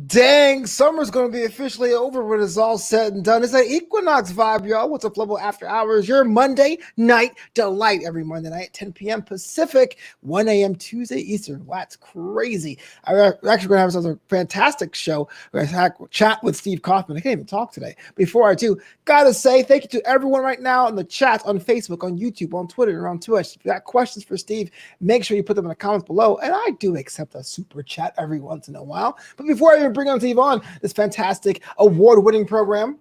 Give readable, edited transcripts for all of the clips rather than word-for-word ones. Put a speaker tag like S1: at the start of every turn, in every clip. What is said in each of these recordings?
S1: Dang, summer's going to be officially over when it's all said and done. It's that equinox vibe, y'all. What's up, Flobo After Hours? Your Monday night delight every Monday night, 10 p.m. Pacific, 1 a.m. Tuesday Eastern. Wow, that's crazy. We're actually going to have a fantastic show. We're going to chat with Steve Kaufmann. I can't even talk today. Before I do, got to say thank you to everyone right now in the chat on Facebook, on YouTube, on Twitter, and on Twitch. If you got questions for Steve, make sure you put them in the comments below. And I do accept a super chat every once in a while. But before I even bring on Steve on this fantastic award-winning program,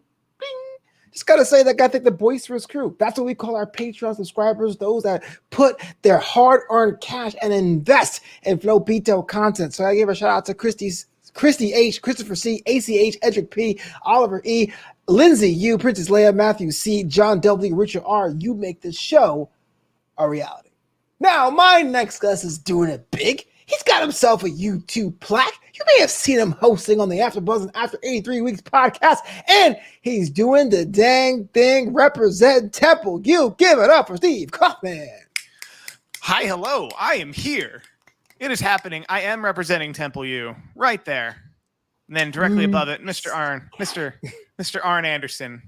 S1: just got to say that I think the boisterous crew, that's what we call our Patreon subscribers, those that put their hard-earned cash and invest in Flobito content. So I give a shout out to Christy H, Christopher C, ACH, Edric P, Oliver E, Lindsay U, Princess Leia, Matthew C, John W, Richard R. You make this show a reality. Now, my next guest is doing it big. He's got himself a YouTube plaque. You may have seen him hosting on the After Buzz and After 83 Weeks podcast, and he's doing the dang thing representing Temple. You give it up for Steve Kaufmann.
S2: Hi, hello. I am here. It is happening. I am representing Temple U right there. And then directly above it, Mr. Arn Anderson.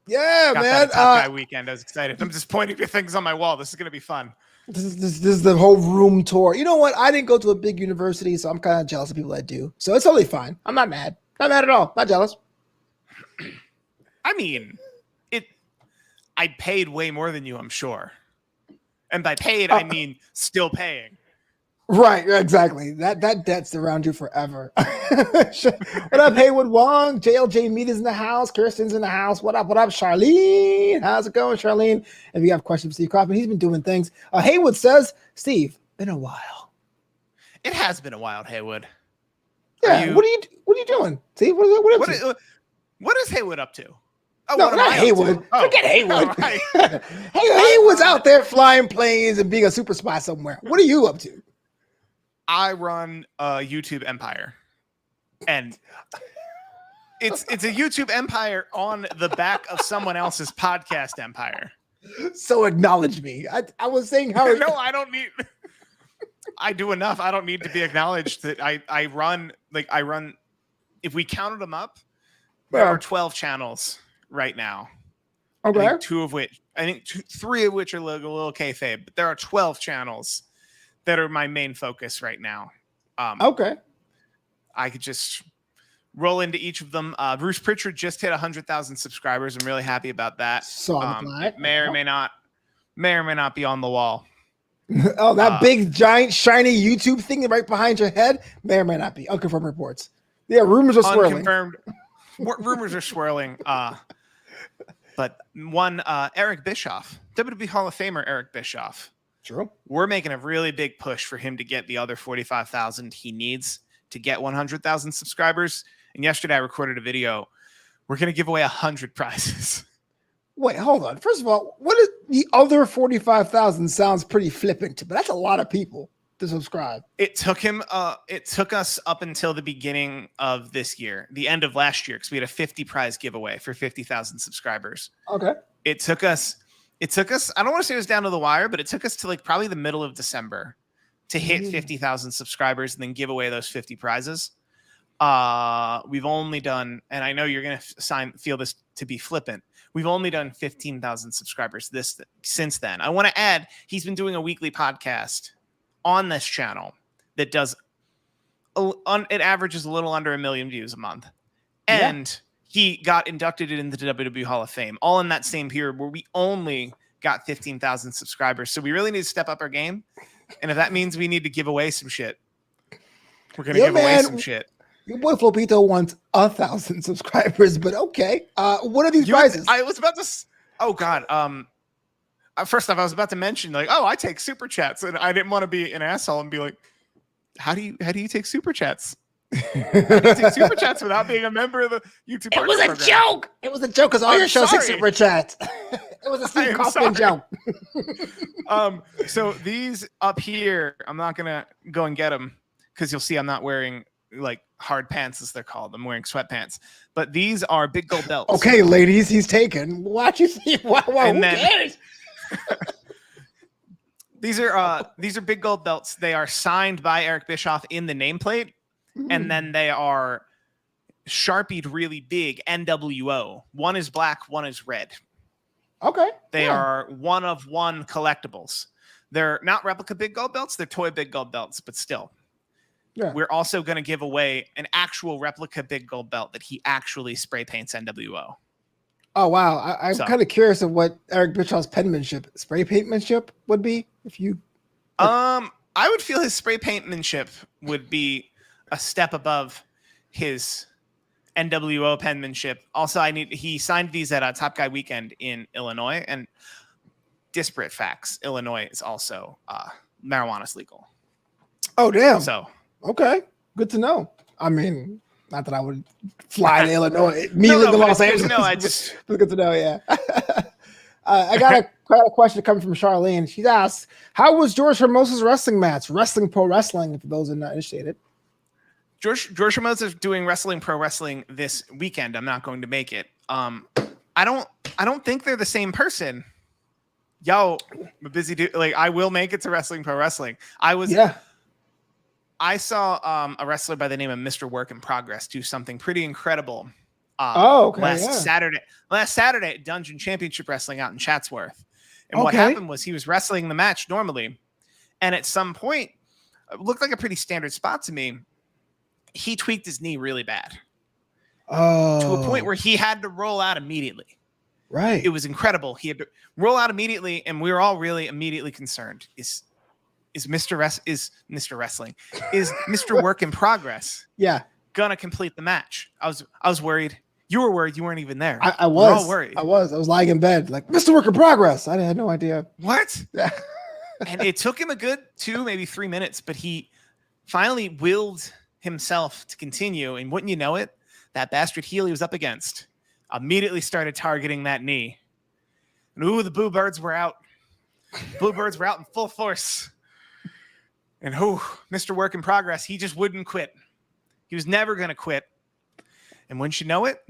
S1: Yeah,
S2: Got
S1: man.
S2: that Top Guy weekend. I was excited. I'm just pointing to things on my wall. This is going to be fun.
S1: This is the whole room tour. You know what? I didn't go to a big university, so I'm kind of jealous of people that do. So it's totally fine. I'm not mad. Not mad at all. Not jealous.
S2: I mean, I paid way more than you, I'm sure. And by paid, I mean still paying.
S1: Right, exactly. That debt's around you forever. What up, Haywood Wong? JLJ Meat is in the house. Kirsten's in the house. What up, Charlene? How's it going, Charlene? If you have questions for Steve Kaufmann, he's been doing things. Haywood says, Steve, been a while.
S2: It has been a while, Haywood.
S1: Yeah, what are you doing? Steve, what
S2: is Haywood up to? Oh,
S1: no, not Haywood. Forget Haywood.
S2: Right.
S1: Haywood's out there flying planes and being a super spy somewhere. What are you up to?
S2: I run a YouTube empire, and it's a YouTube empire on the back of someone else's podcast empire.
S1: So acknowledge me. I was saying how.
S2: No, I don't need. I do enough. I don't need to be acknowledged that I run. If we counted them up, there are 12 channels right now.
S1: Okay.
S2: I think three of which are a little kayfabe, but there are 12 channels that are my main focus right now.
S1: Okay.
S2: I could just roll into each of them. Bruce Pritchard just hit 100,000 subscribers. I'm really happy about that. It may or may not be on the wall.
S1: Oh, that big, giant, shiny YouTube thing right behind your head may or may not be. Unconfirmed reports. Yeah, rumors are swirling.
S2: Unconfirmed. Rumors are swirling. But one, Eric Bischoff, WWE Hall of Famer Eric Bischoff.
S1: True.
S2: We're making a really big push for him to get the other 45,000 he needs to get 100,000 subscribers. And yesterday I recorded a video. We're going to give away 100 prizes.
S1: Wait, hold on. First of all, what is the other 45,000? Sounds pretty flippant, but that's a lot of people to subscribe.
S2: It took us up until the beginning of this year, the end of last year, because we had a 50 prize giveaway for 50,000 subscribers.
S1: Okay.
S2: It took us, I don't want to say it was down to the wire, but it took us to probably the middle of December to hit 50,000 subscribers and then give away those 50 prizes. We've only done, and I know you're going to feel this to be flippant, we've only done 15,000 subscribers since then. I want to add, he's been doing a weekly podcast on this channel that does, it averages a little under 1 million views a month. And he got inducted into the WWE Hall of Fame, all in that same period where we only got 15,000 subscribers. So we really need to step up our game. And if that means we need to give away some shit, we're going to give away some shit.
S1: Your boy Flopito wants 1,000 subscribers, but okay. What are these prizes?
S2: I was about to. Oh God. First off, I was about to mention like, oh, I take super chats, and I didn't want to be an asshole and be like, how do you take super chats? How do you take super chats without being a member of the YouTube?
S1: It was a joke. It was a joke because all your shows take super chats. It was a Steve Kaufmann joke.
S2: So these up here, I'm not gonna go and get them because you'll see I'm not wearing like hard pants as they're called. I'm wearing sweatpants. But these are big gold belts.
S1: Okay, ladies, he's taken. Watch you see. Who cares?
S2: These are big gold belts. They are signed by Eric Bischoff in the nameplate, and then they are sharpied really big NWO. One is black, one is red.
S1: Okay.
S2: They are one of one collectibles. They're not replica big gold belts, they're toy big gold belts, but still. Yeah. We're also going to give away an actual replica big gold belt that he actually spray paints NWO.
S1: Oh, wow. I'm kind of curious of what Eric Bischoff's spray paintmanship would be if you.
S2: I would feel his spray paintmanship would be a step above his NWO penmanship. Also, he signed these at Top Guy Weekend in Illinois, and disparate facts. Illinois is also marijuana's legal.
S1: Oh, damn.
S2: So.
S1: Okay, good to know. I mean, not that I would fly to Illinois, immediately to Los Angeles.
S2: No, I just
S1: good to know. Yeah, I got a question coming from Charlene. She asks, "How was George Hermosa's wrestling match? Wrestling Pro Wrestling, for those who are not initiated."
S2: George Hermosa is doing Wrestling Pro Wrestling this weekend. I'm not going to make it. I don't think they're the same person. Yo, I'm a busy dude. Like, I will make it to Wrestling Pro Wrestling. I saw a wrestler by the name of Mr. Work in Progress do something pretty incredible. Last Saturday at Dungeon Championship Wrestling out in Chatsworth. And what happened was he was wrestling the match normally. And at some point, it looked like a pretty standard spot to me. He tweaked his knee really bad. To a point where he had to roll out immediately.
S1: Right.
S2: It was incredible. He had to roll out immediately, and we were all really immediately concerned. Is Mr. Work in Progress gonna complete the match? I was worried. You were worried. You weren't even there.
S1: I was. We're all worried. I was lying in bed like, Mr. Work in Progress. I had no idea.
S2: What? And it took him a good 2, maybe 3 minutes, but he finally willed himself to continue. And wouldn't you know it, that bastard heel he was up against immediately started targeting that knee. And the Boo Birds were out. Blue Birds were out in full force. And Mr. Work in Progress, he just wouldn't quit. He was never going to quit. And wouldn't you know it,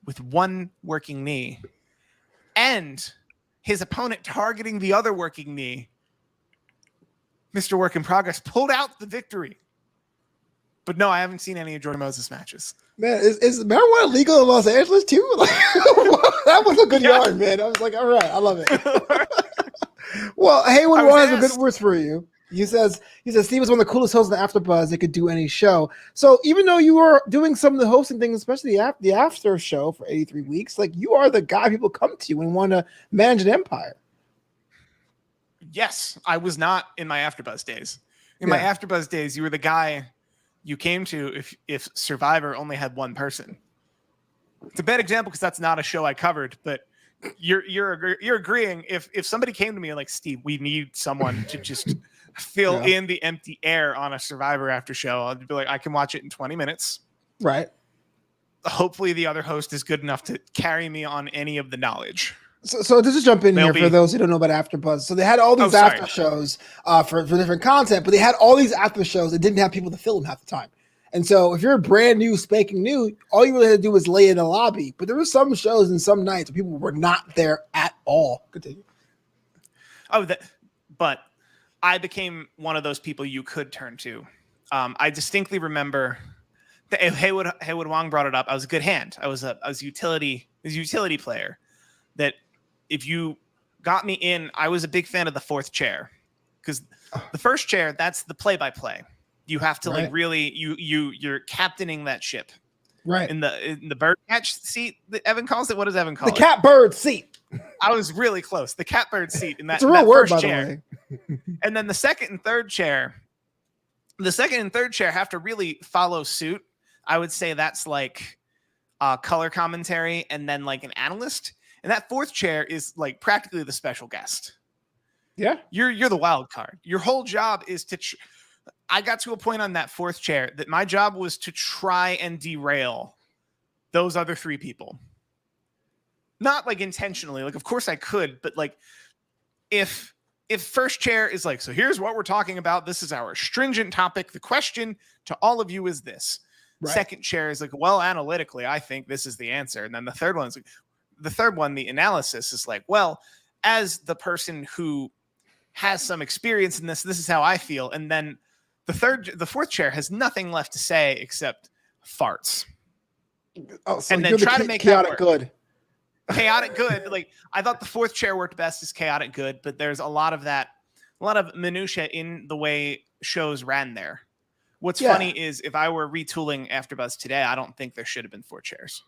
S2: with one working knee and his opponent targeting the other working knee, Mr. Work in Progress pulled out the victory. But no, I haven't seen any of Jordan Moses matches.
S1: Man, is marijuana legal in Los Angeles too? Like, that was a good yarn, man. I was like, all right, I love it. Well, Haywood has a good words for you. He says Steve was one of the coolest hosts in the AfterBuzz that could do any show. So even though you were doing some of the hosting things, especially the after show for 83 weeks, like, you are the guy people come to when want to manage an empire.
S2: Yes, I was not in my AfterBuzz days. In my AfterBuzz days, you were the guy you came to if Survivor only had one person. It's a bad example because that's not a show I covered, but you're agreeing. If somebody came to me like, Steve, we need someone to just fill in the empty air on a Survivor after show, I'd be like, I can watch it in 20 minutes.
S1: Right.
S2: Hopefully the other host is good enough to carry me on any of the knowledge.
S1: So just jump in here for those who don't know about AfterBuzz. So they had all these after shows for different content, but they had all these after shows that didn't have people to fill them half the time. And so if you're brand new, spanking new, all you really had to do was lay in the lobby. But there were some shows and some nights where people were not there at all. Continue.
S2: But I became one of those people you could turn to. I distinctly remember that Haywood Wong brought it up. I was a good hand. I was a utility player. That if you got me in, I was a big fan of the fourth chair, because the first chair, that's the play-by-play. You have to like really you're captaining that ship,
S1: right?
S2: In the bird catch seat that Evan calls it. What does Evan call it?
S1: The catbird seat.
S2: I was really close. The catbird seat in that,
S1: it's a real
S2: that
S1: word,
S2: first
S1: by
S2: chair.
S1: the way.
S2: And then the second and third chair have to really follow suit. I would say that's like color commentary and then like an analyst. And that fourth chair is like practically the special guest.
S1: Yeah.
S2: You're the wild card. Your whole job is to I got to a point on that fourth chair that my job was to try and derail those other three people. Not like intentionally, like of course I could, but like if first chair is like, so here's what we're talking about, this is our stringent topic, the question to all of you is this. Right. Second chair is like, well, analytically I think this is the answer. And then the third one's like, the analysis is like, well, as the person who has some experience in this is how I feel. And then the fourth chair has nothing left to say except farts.
S1: Oh, so
S2: and then try to make
S1: chaotic good.
S2: Chaotic good. Like I thought the fourth chair worked best as chaotic good, but there's a lot of minutia in the way shows ran there. What's funny is if I were retooling AfterBuzz today, I don't think there should have been 4 chairs.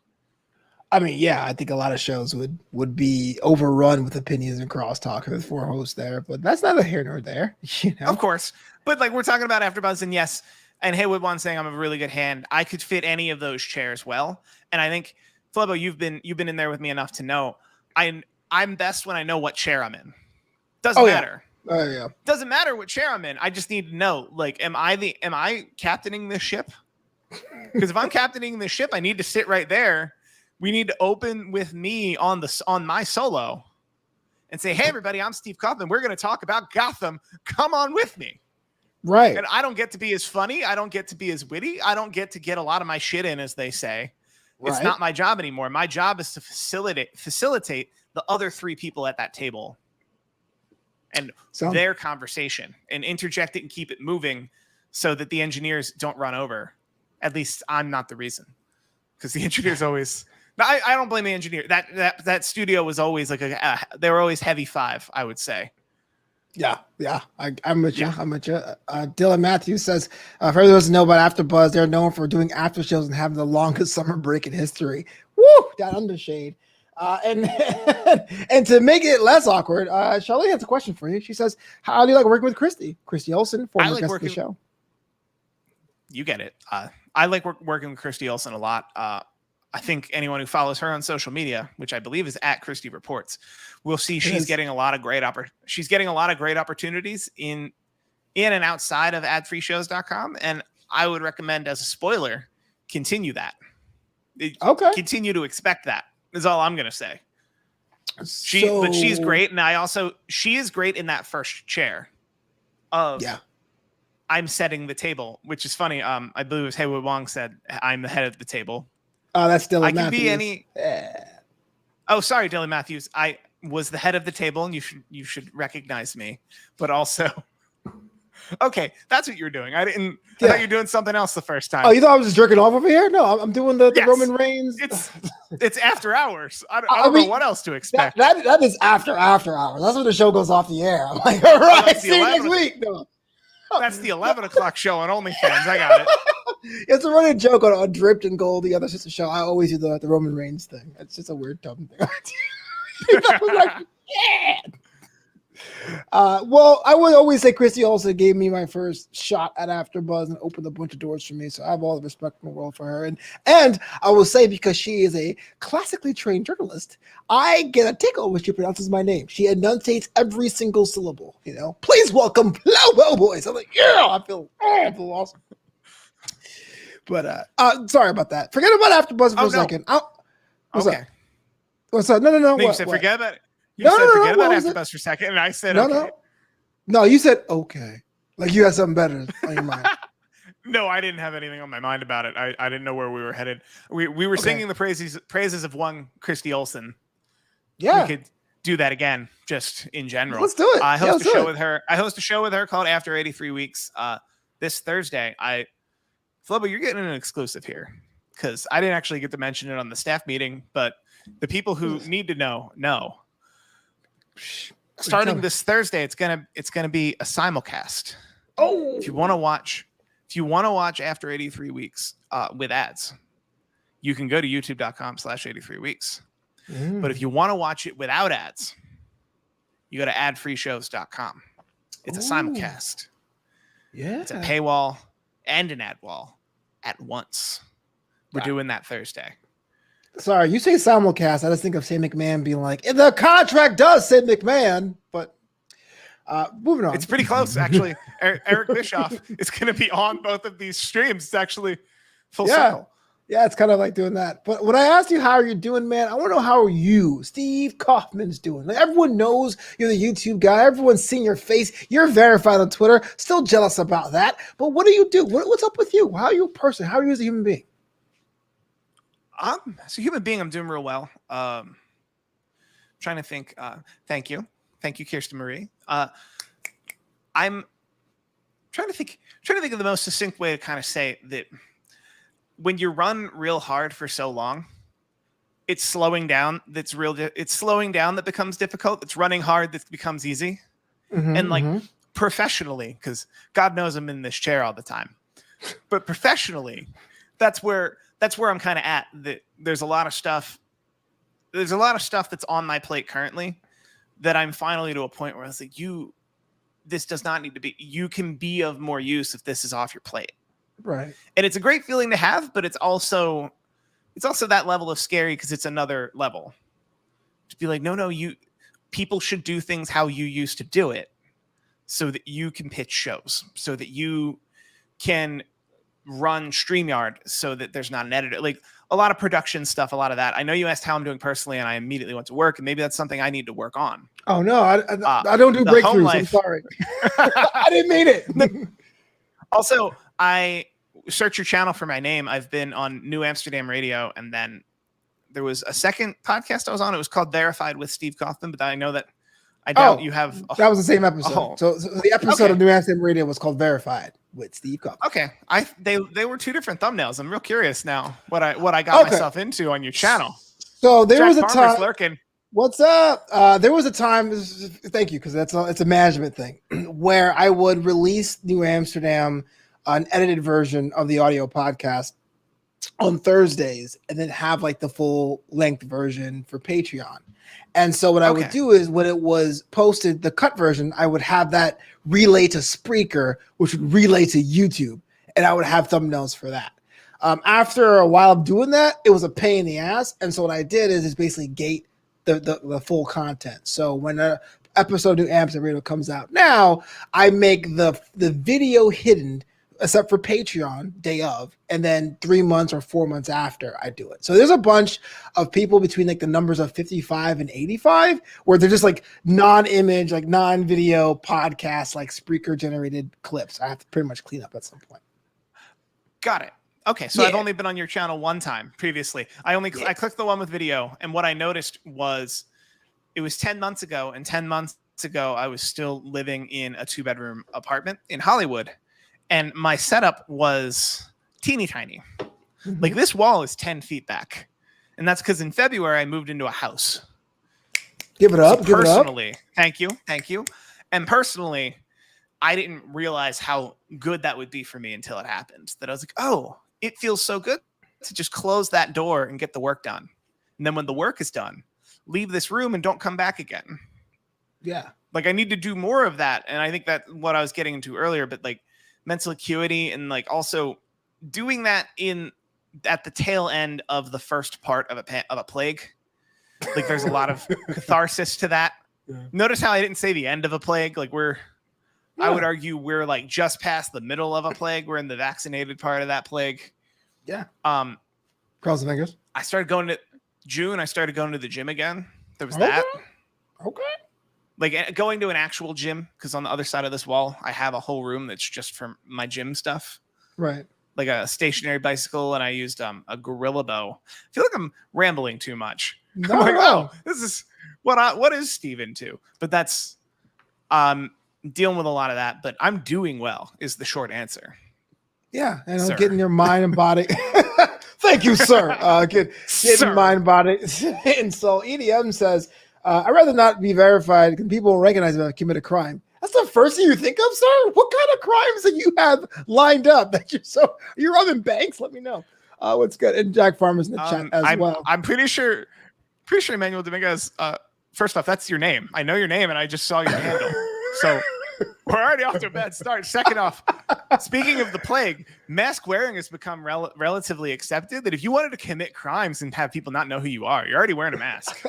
S1: I mean, yeah, I think a lot of shows would be overrun with opinions and crosstalk with 4 hosts there, but that's neither here nor there. You know?
S2: Of course. But like we're talking about AfterBuzz, and yes, and Haywood One saying I'm a really good hand. I could fit any of those chairs well. And I think, Flobo, you've been in there with me enough to know I'm best when I know what chair I'm in. Doesn't matter.
S1: Oh yeah.
S2: Doesn't matter what chair I'm in. I just need to know, like, am I captaining this ship? Because if I'm captaining this ship, I need to sit right there. We need to open with me on my solo and say, hey, everybody, I'm Steve Kaufmann. We're going to talk about Gotham. Come on with me.
S1: Right.
S2: And I don't get to be as funny. I don't get to be as witty. I don't get to get a lot of my shit in, as they say. Right. It's not my job anymore. My job is to facilitate the other 3 people at that table and their conversation and interject it and keep it moving so that the engineers don't run over. At least I'm not the reason, because the engineers always... No, I don't blame the engineer. That studio was always like they were always heavy 5, I would say.
S1: Yeah. I'm with you. I'm with you. Dylan Matthews says, for those who doesn't know about AfterBuzz, they're known for doing after shows and having the longest summer break in history. Woo! That undershade. And to make it less awkward, Charlie has a question for you. She says, how do you like working with Christy Olsen, former guest of the show?
S2: You get it. I like working with Christy Olsen a lot. I think anyone who follows her on social media, which I believe is at Christy Reports, will see she's getting a lot of great opportunities in and outside of adfreeshows.com. And I would recommend, as a spoiler, continue that.
S1: Okay.
S2: Continue to expect that is all I'm going to say. But she's great. And she is great in that first chair of I'm setting the table, which is funny. I believe it was Haywood Wong said, I'm the head of the table.
S1: Oh, that's Dylan
S2: I
S1: Matthews.
S2: Can be any. Oh, sorry, Dylan Matthews. I was the head of the table, and you should recognize me. But also, okay, that's what you're doing. I thought you were doing something else the first time.
S1: Oh, you thought I was just jerking off over here? No, I'm doing the Roman Reigns.
S2: It's after hours. I don't know what else to expect.
S1: That is after hours. That's when the show goes off the air. I'm like, all right, see you next week. No.
S2: That's the 11 o'clock show on OnlyFans. I got it.
S1: It's a running joke on Dripped and Gold, the other sister show. I always do the Roman Reigns thing. It's just a weird, dumb thing. Well, I would always say Christy also gave me my first shot at AfterBuzz and opened a bunch of doors for me. So I have all the respect in the world for her. And I will say, because she is a classically trained journalist, I get a tickle when she pronounces my name. She enunciates every single syllable. You know, please welcome Flobo Boyce. I'm like, yeah, I feel awesome. But sorry about that. Forget about AfterBuzz for a second. What's up? What's up? No.
S2: You said forget about it. You said forget about AfterBuzz for a second, and I said okay.
S1: No, you said okay. Like you had something better on your mind.
S2: No, I didn't have anything on my mind about it. I didn't know where we were headed. We were singing the praises of one Christy Olsen.
S1: Yeah.
S2: We could do that again, just in general.
S1: Let's do it.
S2: I host a show with her. I host a show with her called After 83 Weeks. This Thursday. Flobo, you're getting an exclusive here, because I didn't actually get to mention it on the staff meeting, but the people who need to know. Starting this Thursday, it's gonna be a simulcast.
S1: Oh,
S2: if you want to watch After 83 Weeks with ads, you can go to youtube.com/83weeks. But if you want to watch it without ads, you go to adfreeshows.com. It's a simulcast.
S1: Yeah.
S2: It's a paywall and an ad wall at once. We're doing that Thursday.
S1: Sorry, you say simulcast. I just think of Shane McMahon being like, the contract does say McMahon, but moving on.
S2: It's pretty close, actually. Eric Bischoff is going to be on both of these streams. It's actually full circle.
S1: Yeah, it's kind of like doing that. But when I asked you how are you doing, man, I want to know how are you, Steve Kaufmann's doing. Like, everyone knows you're the YouTube guy. Everyone's seen your face. You're verified on Twitter. Still jealous about that. But what do you do? What's up with you? How are you a person? How are you as a human being?
S2: As a human being, I'm doing real well. Trying to think. Thank you, Kirsten Marie. I'm trying to think of the most succinct way to kind of say that. When you run real hard for so long, it's slowing down. It's slowing down that becomes difficult. It's running hard that becomes easy. And professionally, because God knows I'm in this chair all the time, but professionally, that's where I'm kind of at. That there's a lot of stuff that's on my plate currently that I'm finally to a point where I was like, this does not need to be. You can be of more use if this is off your plate.
S1: Right.
S2: And it's a great feeling to have, but it's also that level of scary because it's another level. To be like, no, people should do things how you used to do it so that you can pitch shows, so that you can run StreamYard, so that there's not an editor. Like a lot of production stuff, a lot of that. I know you asked how I'm doing personally, and I immediately went to work, and maybe that's something I need to work on.
S1: Oh, no, I don't do breakthroughs. I'm sorry. I didn't mean it.
S2: Also, I search your channel for my name. I've been on New Amsterdam Radio, and then there was a second podcast I was on. It was called Verified with Steve Kaufmann, but I know that I doubt you have.
S1: That was the same episode. So the episode of New Amsterdam Radio was called Verified with Steve Kaufmann.
S2: Okay, they were two different thumbnails. I'm real curious now what I got myself into on your channel.
S1: So there
S2: Jack
S1: was a
S2: Farmer's
S1: time.
S2: Lurking.
S1: What's up? There was a time. Thank you, because it's a management thing where I would release New Amsterdam, an edited version of the audio podcast on Thursdays, and then have like the full length version for Patreon. And so what I would do is when it was posted, the cut version, I would have that relay to Spreaker, which would relay to YouTube, and I would have thumbnails for that. After a while of doing that, it was a pain in the ass. And so what I did is basically gate the full content. So when an episode of New Amsterdam Radio comes out now, I make the video hidden, except for Patreon, day of, and then 3 months or 4 months after I do it. So there's a bunch of people between like the numbers of 55 and 85 where they're just like non-image, like non-video podcasts, like Spreaker generated clips. I have to pretty much clean up at some point.
S2: Got it. Okay, so I've only been on your channel one time previously. I clicked the one with video, and what I noticed was it was 10 months ago, and 10 months ago I was still living in a 2-bedroom apartment in Hollywood. And my setup was teeny tiny. Like this wall is 10 feet back. And that's because in February I moved into a house.
S1: Give it up.
S2: So personally, thank you. And personally, I didn't realize how good that would be for me until it happened. That I was like, oh, it feels so good to just close that door and get the work done. And then when the work is done, leave this room and don't come back again.
S1: Yeah.
S2: Like I need to do more of that. And I think that's what I was getting into earlier, but like mental acuity and like also doing that at the tail end of the first part of a plague. Like there's a lot of catharsis to that. Yeah. Notice how I didn't say the end of a plague. Like I would argue we're like just past the middle of a plague. We're in the vaccinated part of that plague.
S1: Yeah. Cross the fingers.
S2: I started going to the gym again. There was that.
S1: Okay.
S2: Like going to an actual gym, because on the other side of this wall, I have a whole room that's just for my gym stuff.
S1: Right.
S2: Like a stationary bicycle, and I used a gorilla bow. I feel like I'm rambling too much.
S1: No,
S2: I'm like, oh, this is what is Steve into? But that's dealing with a lot of that. But I'm doing well is the short answer.
S1: Yeah, and getting your mind and body. Thank you, sir. Getting mind, body. And so EDM says, I'd rather not be verified because people will recognize if I commit a crime. That's the first thing you think of, sir? What kind of crimes that you have lined up that you're robbing banks? Let me know. What's good? And Jack Farmer's in the chat as well.
S2: I'm pretty sure Pretty sure Emmanuel Dominguez. First off, that's your name. I know your name, and I just saw your handle. So we're already off to a bad start. Second off, speaking of the plague, mask wearing has become relatively accepted. That if you wanted to commit crimes and have people not know who you are, you're already wearing a mask.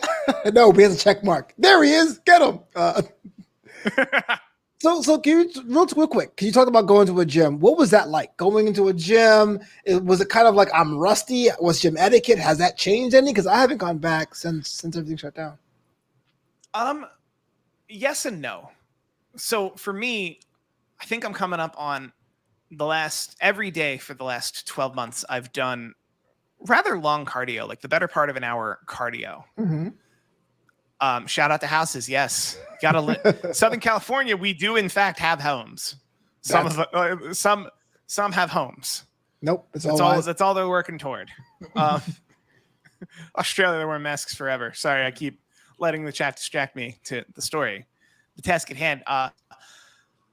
S1: No, he has a check mark. There he is. Get him. So can you, real quick, can you talk about going to a gym? What was that like? Going into a gym, was it kind of like I'm rusty? Was gym etiquette? Has that changed any? Because I haven't gone back since everything shut down.
S2: Yes and no. So for me, I think I'm coming up on every day for the last 12 months. I've done rather long cardio, like the better part of an hour cardio.
S1: Mm-hmm.
S2: Shout out to houses. Yes. Southern California. We do in fact have homes. Some have homes.
S1: Nope.
S2: That's all they're working toward. Australia, they're wearing masks forever. Sorry. I keep letting the chat distract me to the story, the task at hand.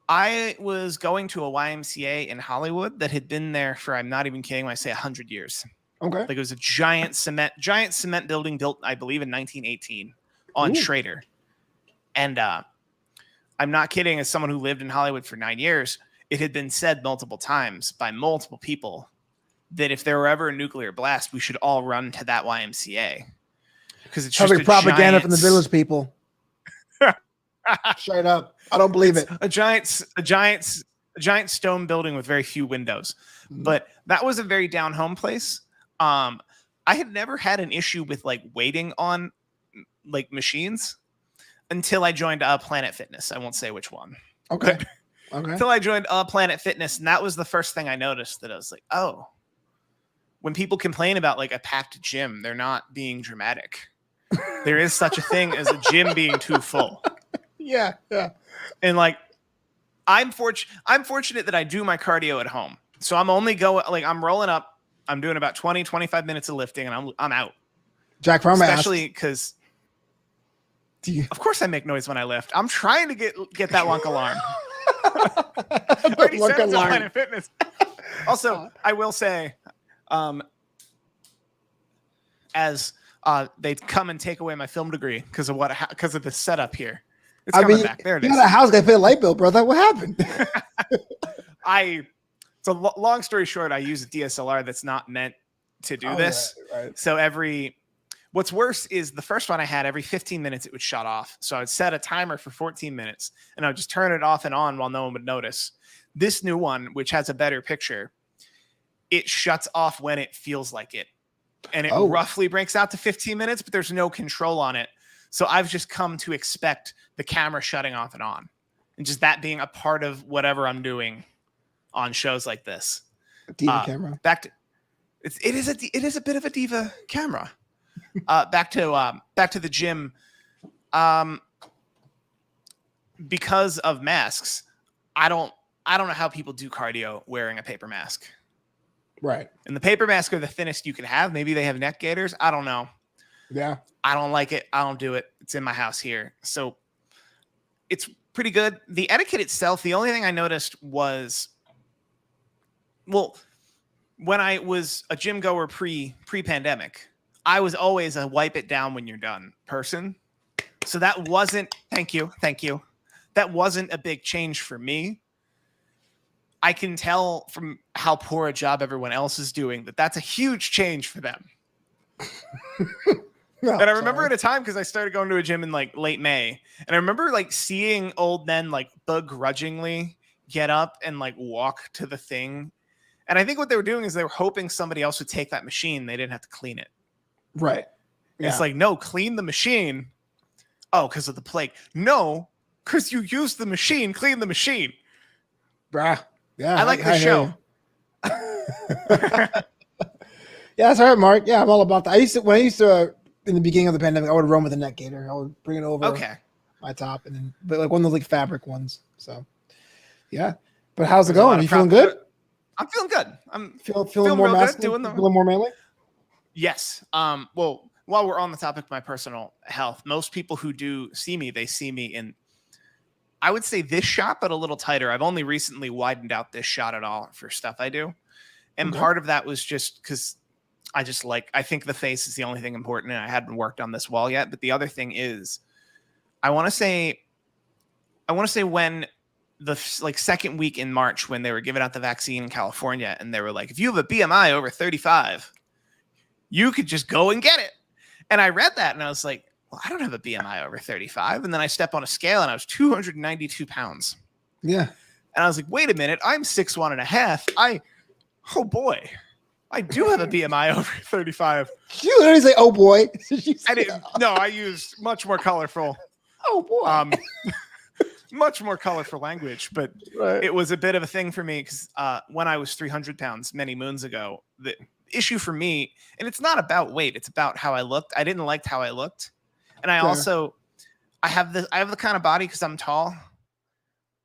S2: I was going to a YMCA in Hollywood that had been there for, I'm not even kidding when I say 100 years.
S1: Okay.
S2: Like it was a giant cement building built, I believe, in 1918 on Schrader. And I'm not kidding. As someone who lived in Hollywood for 9 years, it had been said multiple times by multiple people that if there were ever a nuclear blast, we should all run to that YMCA. Because it's just
S1: propaganda from the village people. Straight up. I don't believe it.
S2: A giant stone building with very few windows. Mm-hmm. But that was a very down home place. I had never had an issue with like waiting on like machines until I joined Planet Fitness. I won't say which one.
S1: Okay.
S2: Until I joined Planet Fitness, and that was the first thing I noticed, that I was like, oh, when people complain about like a packed gym, they're not being dramatic. There is such a thing as a gym being too full.
S1: Yeah.
S2: And like, I'm fortunate that I do my cardio at home. So I'm only I'm rolling up. I'm doing about 20, 25 minutes of lifting, and I'm out.
S1: Jack Farmer
S2: especially because, of course, I make noise when I lift. I'm trying to get that Wonk alarm. I already said it's Planet Fitness. Also, I will say, as they come and take away my film degree because of the setup here. It's coming back. There it is.
S1: You got a house, got to pay a light bill, brother. What happened?
S2: So long story short, I use a DSLR that's not meant to do this.
S1: Right.
S2: So what's worse is the first one I had, every 15 minutes it would shut off. So I would set a timer for 14 minutes and I would just turn it off and on while no one would notice. This new one, which has a better picture, it shuts off when it feels like it. And it roughly breaks out to 15 minutes, but there's no control on it. So I've just come to expect the camera shutting off and on, and just that being a part of whatever I'm doing on shows like this.
S1: Diva camera.
S2: It is a bit of a diva camera. Back to the gym. Because of masks, I don't know how people do cardio wearing a paper mask.
S1: Right.
S2: And the paper masks are the thinnest you can have. Maybe they have neck gaiters. I don't know.
S1: Yeah.
S2: I don't like it. I don't do it. It's in my house here. So it's pretty good. The etiquette itself, the only thing I noticed was, when I was a gym goer pre-pandemic, I was always a wipe it down when you're done person. So that wasn't, thank you. That wasn't a big change for me. I can tell from how poor a job everyone else is doing that that's a huge change for them. And I remember at a time, because I started going to a gym in like late May, and I remember like seeing old men like begrudgingly get up and like walk to the thing. And I think what they were doing is they were hoping somebody else would take that machine. They didn't have to clean it.
S1: Right. Yeah.
S2: It's like, no, clean the machine. Oh, because of the plague. No, because you used the machine, clean the machine.
S1: Bruh. Yeah.
S2: I like the show.
S1: Yeah, that's all right, Mark. Yeah, I'm all about that. I used to in the beginning of the pandemic, I would run with a neck gaiter. I would bring it over my top, but like one of those like fabric ones. So yeah. But how's it going? Are you feeling good?
S2: I'm feeling good. I'm
S1: feeling more masculine, feeling more manly.
S2: Yes. Well, while we're on the topic of my personal health, most people who do see me, they see me in, I would say this shot, but a little tighter. I've only recently widened out this shot at all for stuff I do. And part of that was just because I think the face is the only thing important, and I hadn't worked on this wall yet. But the other thing is, I want to say when the second week in March, when they were giving out the vaccine in California, and they were like, if you have a BMI over 35, you could just go and get it. And I read that and I was like, well, I don't have a BMI over 35. And then I step on a scale and I was 292 pounds.
S1: Yeah.
S2: And I was like, wait a minute, I'm 6'1.5". Oh boy, I do have a BMI over 35.
S1: You literally say, oh boy.
S2: I didn't. No, I used much more colorful.
S1: Oh boy.
S2: Much more colorful language, but It was a bit of a thing for me because when I was 300 pounds many moons ago, the issue for me, and it's not about weight, it's about how I looked. I didn't like how I looked. And I have the kind of body because I'm tall.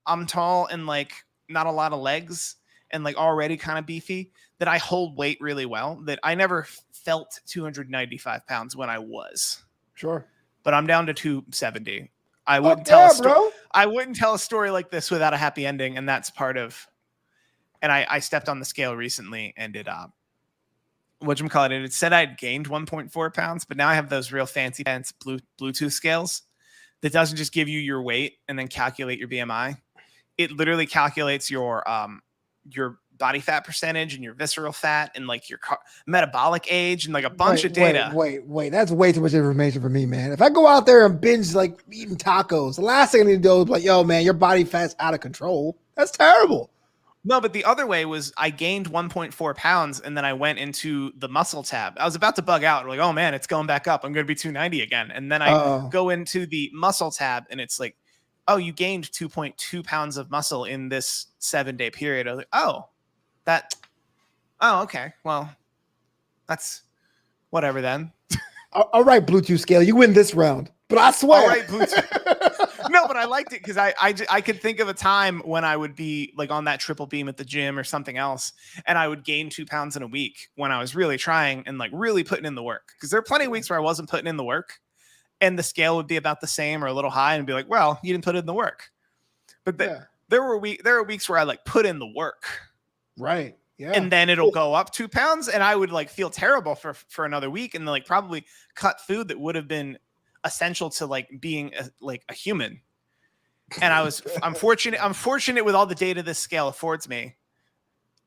S2: I'm tall and like not a lot of legs and like already kind of beefy, that I hold weight really well, that I never felt 295 pounds when I was.
S1: Sure.
S2: But I'm down to 270. I wouldn't tell a story like this without a happy ending, and that's part of. And I stepped on the scale recently, and it it said I'd gained 1.4 pounds, but now I have those real fancy pants Bluetooth scales that doesn't just give you your weight and then calculate your BMI. It literally calculates your body fat percentage and your visceral fat and like your metabolic age and like a bunch of data.
S1: Wait. That's way too much information for me, man. If I go out there and binge like eating tacos, the last thing I need to do is like, yo, man, your body fat's out of control. That's terrible.
S2: No, but the other way was I gained 1.4 pounds and then I went into the muscle tab. I was about to bug out. Like, oh man, it's going back up. I'm going to be 290 again. And then I go into the muscle tab and it's like, oh, you gained 2.2 pounds of muscle in this 7-day period. I was like, okay. Well, that's whatever then.
S1: All right, Bluetooth scale, you win this round. But I swear.
S2: All right, Bluetooth. No, but I liked it because I could think of a time when I would be like on that triple beam at the gym or something else, and I would gain 2 pounds in a week when I was really trying and like really putting in the work. Because there are plenty of weeks where I wasn't putting in the work, and the scale would be about the same or a little high, and be like, "Well, you didn't put in the work." But there were weeks where I like put in the work,
S1: right? Yeah,
S2: and then it'll go up 2 pounds, and I would like feel terrible for another week, and then like probably cut food that would have been essential to like being a human. And I'm fortunate with all the data this scale affords me,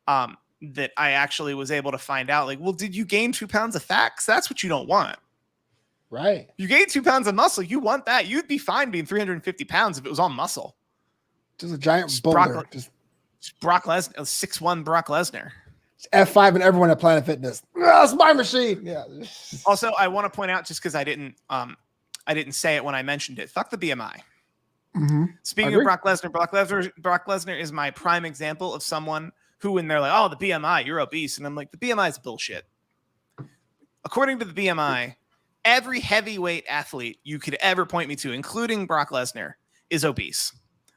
S2: that I actually was able to find out like, well, did you gain 2 pounds of fat? 'Cause that's what you don't want.
S1: Right.
S2: You gain 2 pounds of muscle. You want that. You'd be fine being 350 pounds if it was all muscle.
S1: Just a giant boulder.
S2: Brock Lesnar, 6'1" Brock Lesnar.
S1: F5 and everyone at Planet Fitness. That's my machine. Yeah.
S2: Also, I want to point out, just because I didn't say it when I mentioned it. Fuck the BMI.
S1: Mm-hmm.
S2: Speaking of Brock Lesnar is my prime example of someone who, when they're like, "Oh, the BMI, you're obese," and I'm like, the BMI is bullshit. According to the BMI, every heavyweight athlete you could ever point me to, including Brock Lesnar, is obese.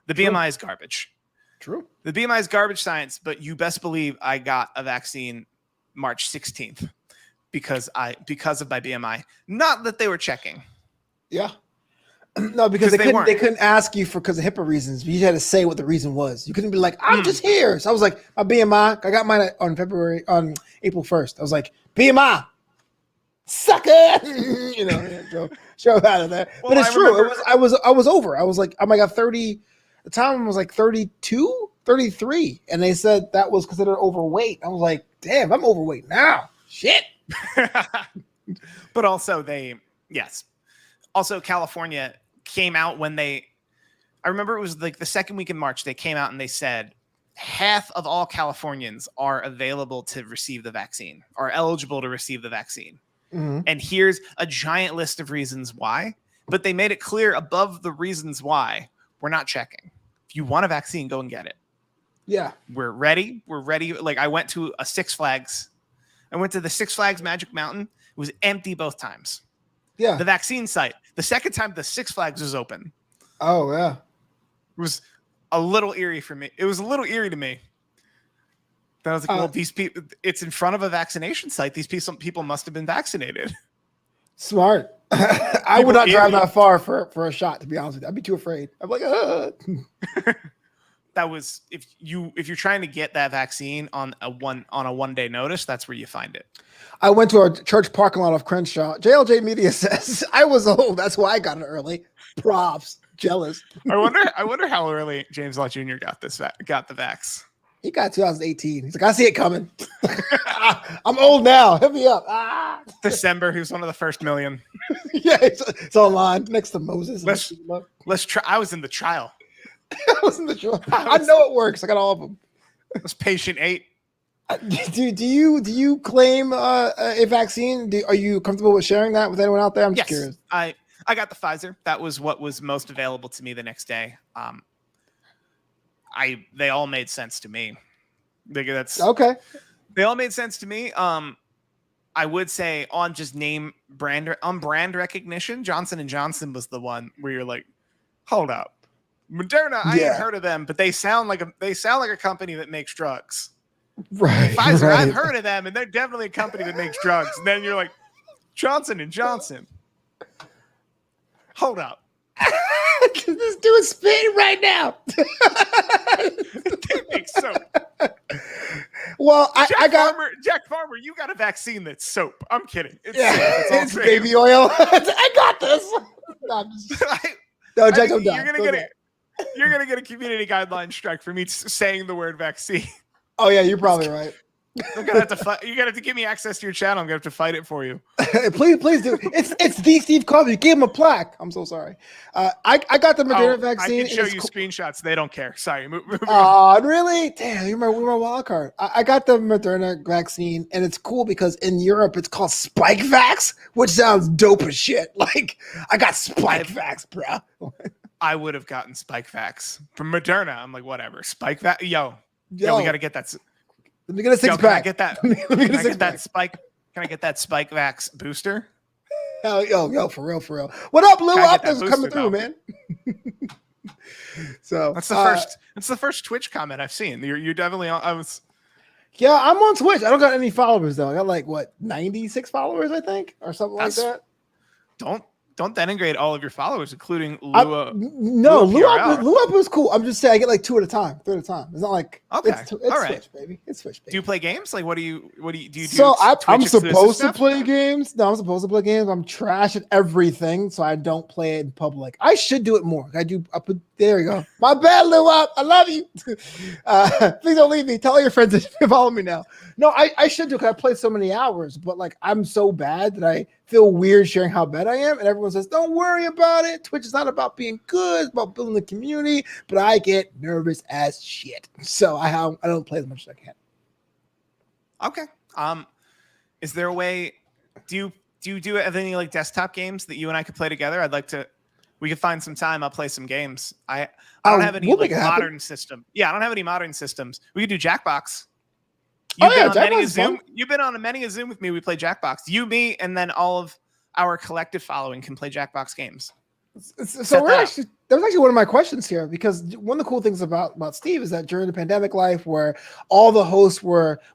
S2: The BMI is garbage.
S1: True.
S2: The BMI is garbage science, but you best believe I got a vaccine March 16th because of my BMI. Not that they were checking.
S1: Yeah. No, because they couldn't ask you because of HIPAA reasons. You had to say what the reason was. You couldn't be like, I'm just here. So I was like, my BMI, I got mine on April 1st. I was like, BMI, sucker. You know, show out of that. Well, but it's true. I was over. I was like, oh my God, 30. The time was like 32, 33. And they said that was considered overweight. I was like, damn, I'm overweight now. Shit.
S2: But also Also, California came out I remember it was like the second week in March, they came out and they said half of all Californians are available to receive the vaccine, are eligible to receive the vaccine. Mm-hmm. And here's a giant list of reasons why, but they made it clear above the reasons why we're not checking. If you want a vaccine, go and get it.
S1: Yeah.
S2: We're ready. Like I went to a Six Flags. I went to the Six Flags Magic Mountain. It was empty both times.
S1: Yeah.
S2: The vaccine site. The second time the Six Flags was open.
S1: Oh, yeah.
S2: It was a little eerie for me. It was a little eerie to me. Then I was like, well, these people, it's in front of a vaccination site. These people must have been vaccinated.
S1: Smart. I would not drive that far for a shot, to be honest with you. I'd be too afraid. I'm like,
S2: that was if you're trying to get that vaccine on a 1 day notice, that's where you find it.
S1: I went to our church parking lot of Crenshaw. JLJ Media says I was old. That's why I got it early. Props. Jealous.
S2: I wonder how early James Lott Jr. got the vax.
S1: He got 2018. He's like, I see it coming. I'm old now. Hit me up.
S2: December. He was one of the first million.
S1: Yeah, it's online next to Moses.
S2: Let's try. I was in the trial.
S1: I was in the trial. I know it works. I got all of them.
S2: I was patient 8.
S1: Do you claim a vaccine? Are you comfortable with sharing that with anyone out there? I'm just curious.
S2: I got the Pfizer. That was what was most available to me the next day. They all made sense to me. That's
S1: okay.
S2: They all made sense to me. I would say on just brand recognition, Johnson & Johnson was the one where you're like, hold up. Moderna, I ain't heard of them, but they sound like a company that makes drugs.
S1: Right.
S2: Pfizer,
S1: right.
S2: I've heard of them, and they're definitely a company that makes drugs. And then you're like, Johnson & Johnson. Hold up.
S1: This dude's spitting right now.
S2: They make soap.
S1: Well,
S2: Jack Farmer, you got a vaccine that's soap. I'm kidding.
S1: It's baby oil. I got this. No, Jack, don't die.
S2: You're gonna get a community guideline strike for me saying the word vaccine.
S1: Oh yeah, you're probably right.
S2: I'm gonna have to fight. You're gonna have to give me access to your channel. I'm gonna have to fight it for you.
S1: please do. It's the Steve Covey. Give him a plaque. I'm so sorry. I got the Moderna vaccine.
S2: I can show you screenshots. They don't care. Sorry.
S1: Really? Damn, you're my wild card. I got the Moderna vaccine, and it's cool because in Europe it's called Spike Vax, which sounds dope as shit. Like I got Spike Vax, bro.
S2: I would have gotten Spike Vax from Moderna. I'm like, whatever. Spike Vax. Yo, we gotta get that.
S1: Let me get a six pack.
S2: Can I get that Spike? Can I get that Spike Vax booster?
S1: Yo, for real. What up, Lou? Optimus coming through, man. So
S2: that's the first. That's the first Twitch comment I've seen. You're definitely on.
S1: Yeah, I'm on Twitch. I don't got any followers though. I got 96 followers, I think, or something like that. Don't
S2: denigrate all of your followers, including Lua.
S1: No, Lua is cool. I'm just saying I get 2 at a time, 3 at a time. It's not like it's
S2: all right.
S1: Switch, baby. It's Switch, baby.
S2: Do you play games? Like, what do you do?
S1: So I'm supposed to play games. No, I'm supposed to play games. I'm trash at everything, so I don't play it in public. I should do it more. There you go. My bad, Lua. I love you. Please don't leave me. Tell all your friends to follow me now. No, I should do because I play so many hours, but I'm so bad that I feel weird sharing how bad I am, and everyone says, don't worry about it. Twitch is not about being good, it's about building the community, but I get nervous as shit. So I don't play as much as I can.
S2: Okay. Is there a way, do you have any desktop games that you and I could play together? We could find some time. I'll play some games. I don't have any modern system. Yeah, I don't have any modern systems. We could do Jackbox. You've been on many a Zoom with me. We play Jackbox. You, me, and then all of our collective following can play Jackbox games.
S1: So that was actually one of my questions here, because one of the cool things about Steve is that during the pandemic life, where all the hosts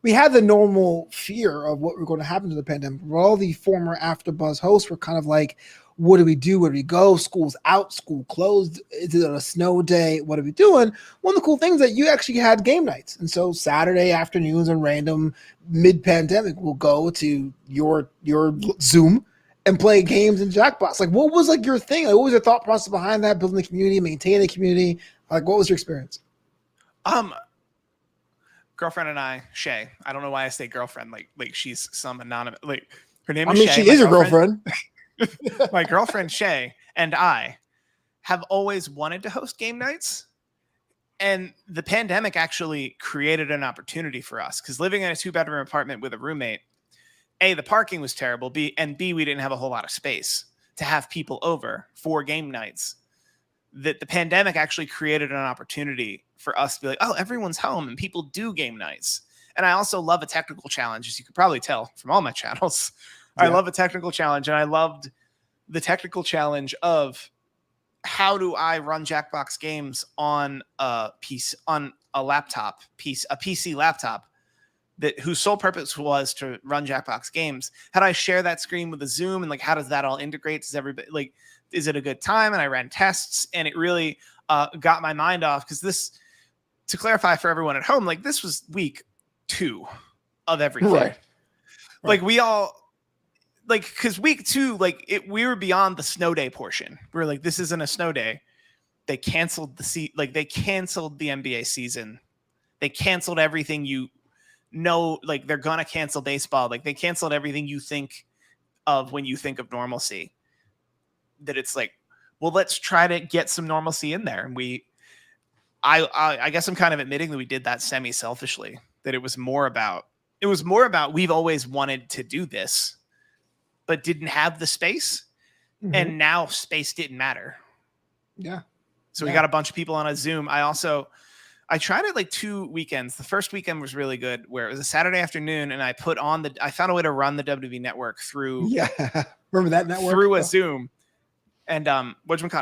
S1: we had the normal fear of what was going to happen to the pandemic, where all the former AfterBuzz hosts were kind of like, what do we do? Where do we go? School's out, school closed. Is it a snow day? What are we doing? One of the cool things that you actually had game nights. And so Saturday afternoons and random mid-pandemic, we'll go to your Zoom and play games in Jackbox. What was your thing? What was your thought process behind that? Building the community, maintaining the community? What was your experience?
S2: Girlfriend and I, Shay. I don't know why I say girlfriend. Like she's some anonymous. Her name is Shay.
S1: She is your girlfriend.
S2: My girlfriend Shay and I have always wanted to host game nights, and the pandemic actually created an opportunity for us, because living in a 2-bedroom apartment with a roommate, A, the parking was terrible, B, we didn't have a whole lot of space to have people over for game nights. That the pandemic actually created an opportunity for us to be like, oh, everyone's home and people do game nights. And I also love a technical challenge, as you could probably tell from all my channels. I love a technical challenge, and I loved the technical challenge of how do I run Jackbox games on a PC laptop whose sole purpose was to run Jackbox games. How do I share that screen with a Zoom, and how does that all integrate? Does everybody is it a good time? And I ran tests, and it really got my mind off, because to clarify for everyone at home, like this was week 2 of everything.
S1: Right.
S2: Like we all like, because week 2, like we were beyond the snow day portion. We were like, this isn't a snow day. They canceled they canceled the NBA season. They canceled everything like they're gonna cancel baseball. Like they canceled everything you think of when you think of normalcy. That it's like, well, let's try to get some normalcy in there. And I guess I'm kind of admitting that we did that semi-selfishly, that it was more about we've always wanted to do this, but didn't have the space. Mm-hmm. And now space didn't matter.
S1: Yeah.
S2: So we got a bunch of people on a Zoom. I tried it like 2 weekends. The first weekend was really good, where it was a Saturday afternoon, and I found a way to run the WWE network through.
S1: Yeah. Remember that network?
S2: Through a Zoom. And I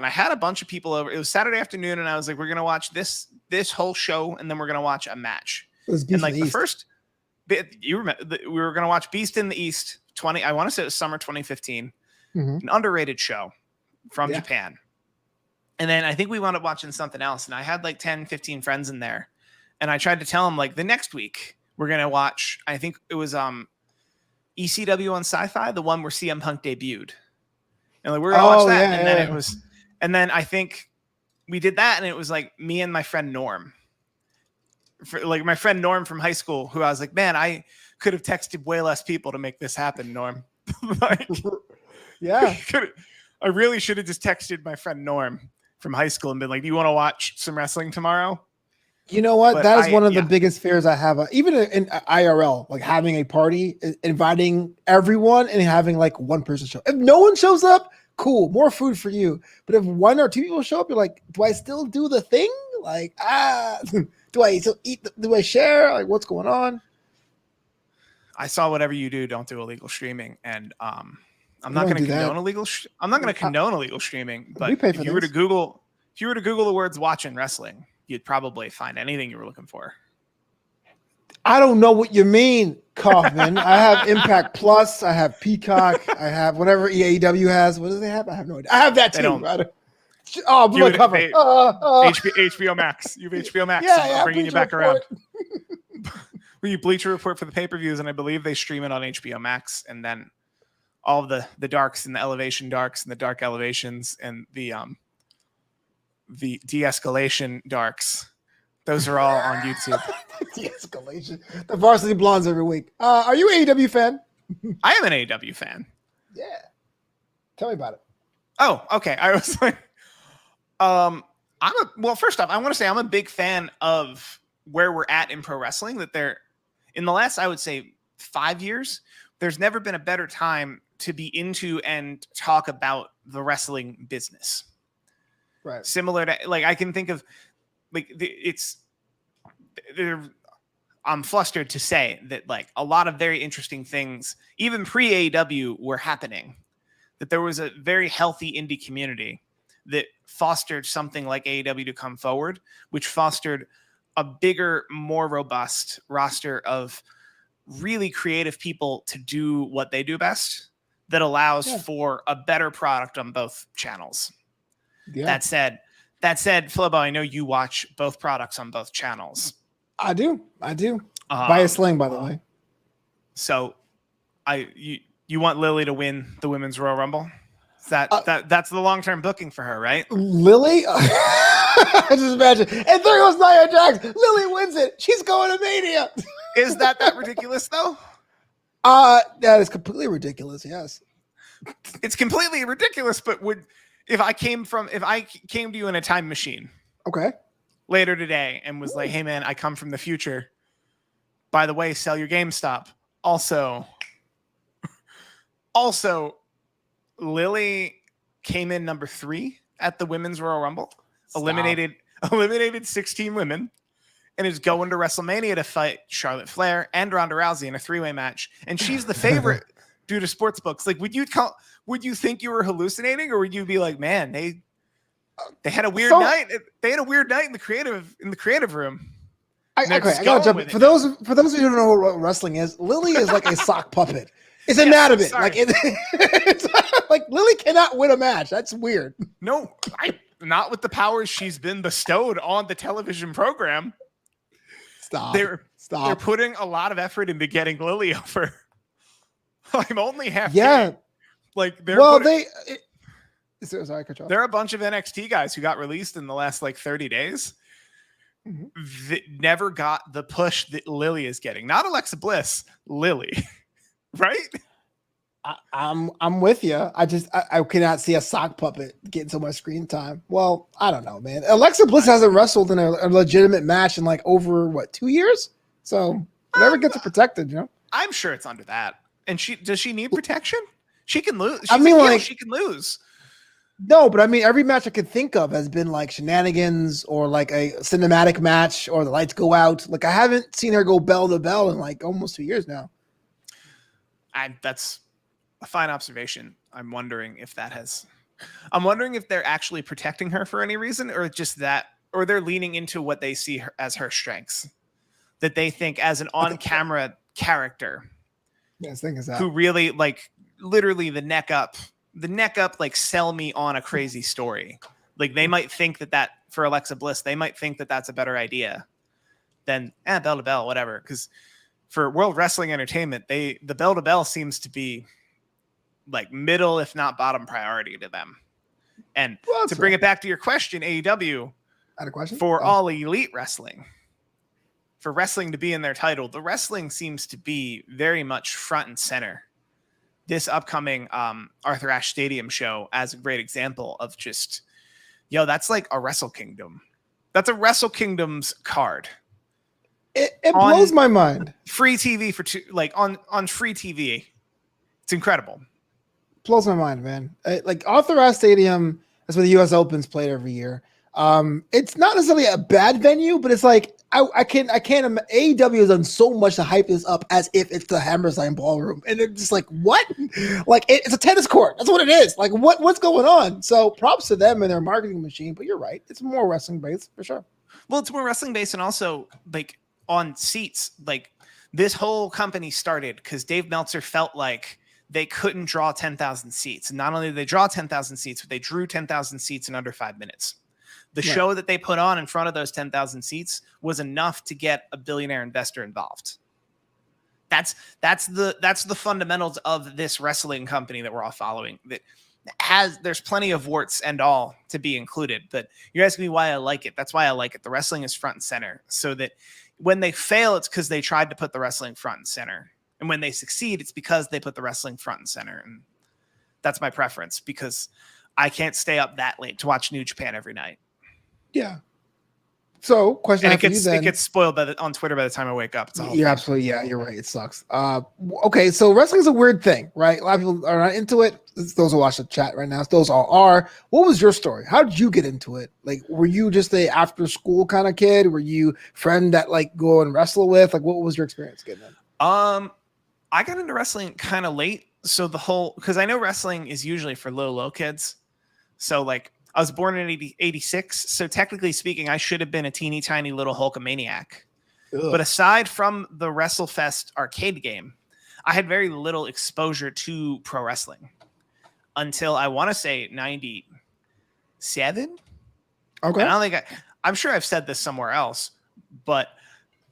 S2: had a bunch of people over. It was Saturday afternoon, and I was like, we're gonna watch this whole show, and then we're gonna watch a match.
S1: It was Beast
S2: and like
S1: in
S2: the
S1: East.
S2: First bit, we were gonna watch Beast in the East 20. I want to say it was summer 2015. Mm-hmm. An underrated show from Japan. And then I think we wound up watching something else, and I had like 10, 15 friends in there, and I tried to tell them like the next week we're gonna watch. I think it was ECW on Sci-Fi, the one where CM Punk debuted. And like, we're gonna watch that. And then I think we did that, and it was like me and my friend Norm. Like my friend Norm from high school, who I was like, man, I could have texted way less people to make this happen, Norm. Like,
S1: yeah.
S2: I really should have just texted my friend Norm from high school and been like, do you want to watch some wrestling tomorrow?
S1: You know what? But that is one of the biggest fears I have, even in IRL, like having a party, inviting everyone and having like one person show. If no one shows up, cool, more food for you. But if 1 or 2 people show up, you're like, do I still do the thing? Like, do I still eat? Do I share? Like, what's going on?
S2: I saw whatever you do, don't do illegal streaming. And I'm not going to condone illegal. I'm not going to condone illegal streaming. But if you were to Google the words "watching wrestling," you'd probably find anything you were looking for.
S1: I don't know what you mean, Kaufmann. I have Impact Plus. I have Peacock. I have whatever EAW has. What do they have? I have no idea. I have that too. Oh, blue cover.
S2: HBO Max. You have HBO Max.
S1: Yeah,
S2: I'm bringing you back around. We Bleacher Report for the pay-per-views, and I believe they stream it on HBO Max, and then all of the darks and the elevation darks and the dark elevations and the de-escalation darks. Those are all on YouTube.
S1: De-escalation. The Varsity Blondes every week. Are you an AEW fan?
S2: I am an AEW fan.
S1: Yeah. Tell me about it.
S2: Oh, okay. I was like, first off, I want to say I'm a big fan of where we're at in pro wrestling. That in the last, I would say, 5 years, there's never been a better time to be into and talk about the wrestling business.
S1: Right.
S2: Similar to, like, I can think of, like, I'm flustered to say that, like, a lot of very interesting things, even pre-AEW, were happening. That there was a very healthy indie community that fostered something like AEW to come forward, which fostered a bigger, more robust roster of really creative people to do what they do best, that allows for a better product on both channels. Yeah. That said, Flobo, I know you watch both products on both channels.
S1: I do. Via Sling, by the way.
S2: So you want Lily to win the Women's Royal Rumble? That's the long-term booking for her, right?
S1: Lily? I just imagine. And there goes Nia Jax. Lily wins it. She's going to Mania.
S2: Is that ridiculous, though?
S1: That is completely ridiculous, yes.
S2: It's completely ridiculous, but if I came to you in a time machine,
S1: okay,
S2: later today, and was like, hey man, I come from the future. By the way, sell your GameStop. Also, Lily came in number 3 at the Women's Royal Rumble. Eliminated 16 women, and is going to WrestleMania to fight Charlotte Flair and Ronda Rousey in a 3-way match. And she's the favorite due to sports books. Like, would you think you were hallucinating, or would you be like, man, they had a weird night. They had a weird night in the creative room.
S1: I gotta jump in. For those of you who don't know what wrestling is, Lily is like a sock puppet. It's inanimate. Like it's like Lily cannot win a match. That's weird.
S2: No, not with the powers she's been bestowed on the television program. They're putting a lot of effort into getting Lily over. I'm only half
S1: Yeah.
S2: Like
S1: sorry, cut you off.
S2: There are a bunch of NXT guys who got released in the last like 30 days that never got the push that Lily is getting. Not Alexa Bliss, Lily. Right?
S1: I'm with you. I cannot see a sock puppet getting so much screen time. Well, I don't know, man. Alexa Bliss hasn't wrestled in a legitimate match in like over 2 years. So whatever gets her protected, you know.
S2: I'm sure it's under that. And does she need protection? She can lose. She can lose.
S1: No, but I mean, every match I could think of has been like shenanigans or like a cinematic match or the lights go out. Like I haven't seen her go bell to bell in like almost 2 years now.
S2: That's a fine observation. I'm wondering if they're actually protecting her for any reason, or just that, or they're leaning into what they see as her strengths, that they think as an on-camera character.
S1: Yes, thing is that
S2: who really like literally the neck up, like sell me on a crazy story. Like they might think that for Alexa Bliss, they might think that that's a better idea than bell to bell, whatever. Because for World Wrestling Entertainment, the bell to bell seems to be like middle, if not bottom priority to them. And to bring it back to your question, AEW,
S1: I had a question
S2: for All Elite Wrestling. For wrestling to be in their title, the wrestling seems to be very much front and center. This upcoming Arthur Ashe Stadium show as a great example of just, that's like a Wrestle Kingdom. That's a Wrestle Kingdom's card.
S1: It blows my mind.
S2: Free TV on free TV. It's incredible.
S1: Blows my mind, man. Like Arthur Ashe Stadium, that's where the U.S. Open's played every year. It's not necessarily a bad venue, but it's like I can't. AEW has done so much to hype this up as if it's the Hammerstein Ballroom, and it's just like what? Like it's a tennis court. That's what it is. Like what's going on? So props to them and their marketing machine. But you're right, it's more wrestling based for sure.
S2: Well, it's more wrestling based, and also like on seats. Like this whole company started because Dave Meltzer felt like they couldn't draw 10,000 seats. And not only did they draw 10,000 seats, but they drew 10,000 seats in under 5 minutes. The show that they put on in front of those 10,000 seats was enough to get a billionaire investor involved. That's the fundamentals of this wrestling company that we're all following. There's plenty of warts and all to be included, but you're asking me why I like it. That's why I like it. The wrestling is front and center, so that when they fail, it's because they tried to put the wrestling front and center. And when they succeed, it's because they put the wrestling front and center. And that's my preference, because I can't stay up that late to watch New Japan every night.
S1: Yeah. So, question
S2: and it gets spoiled on Twitter by the time I wake up.
S1: You're absolutely, you're right. It sucks. Okay, so wrestling is a weird thing, right? A lot of people are not into it. Those who watch the chat right now, those all are. What was your story? How did you get into it? Like, were you just a after school kind of kid? Were you a friend that like go and wrestle with? Like, what was your experience getting in?
S2: I got into wrestling kind of late. So because I know wrestling is usually for low kids. So like, I was born in 86, so technically speaking, I should have been a teeny tiny little Hulkamaniac. Ugh. But aside from the WrestleFest arcade game, I had very little exposure to pro wrestling until I want to say 97. Okay. I'm sure I've said this somewhere else, but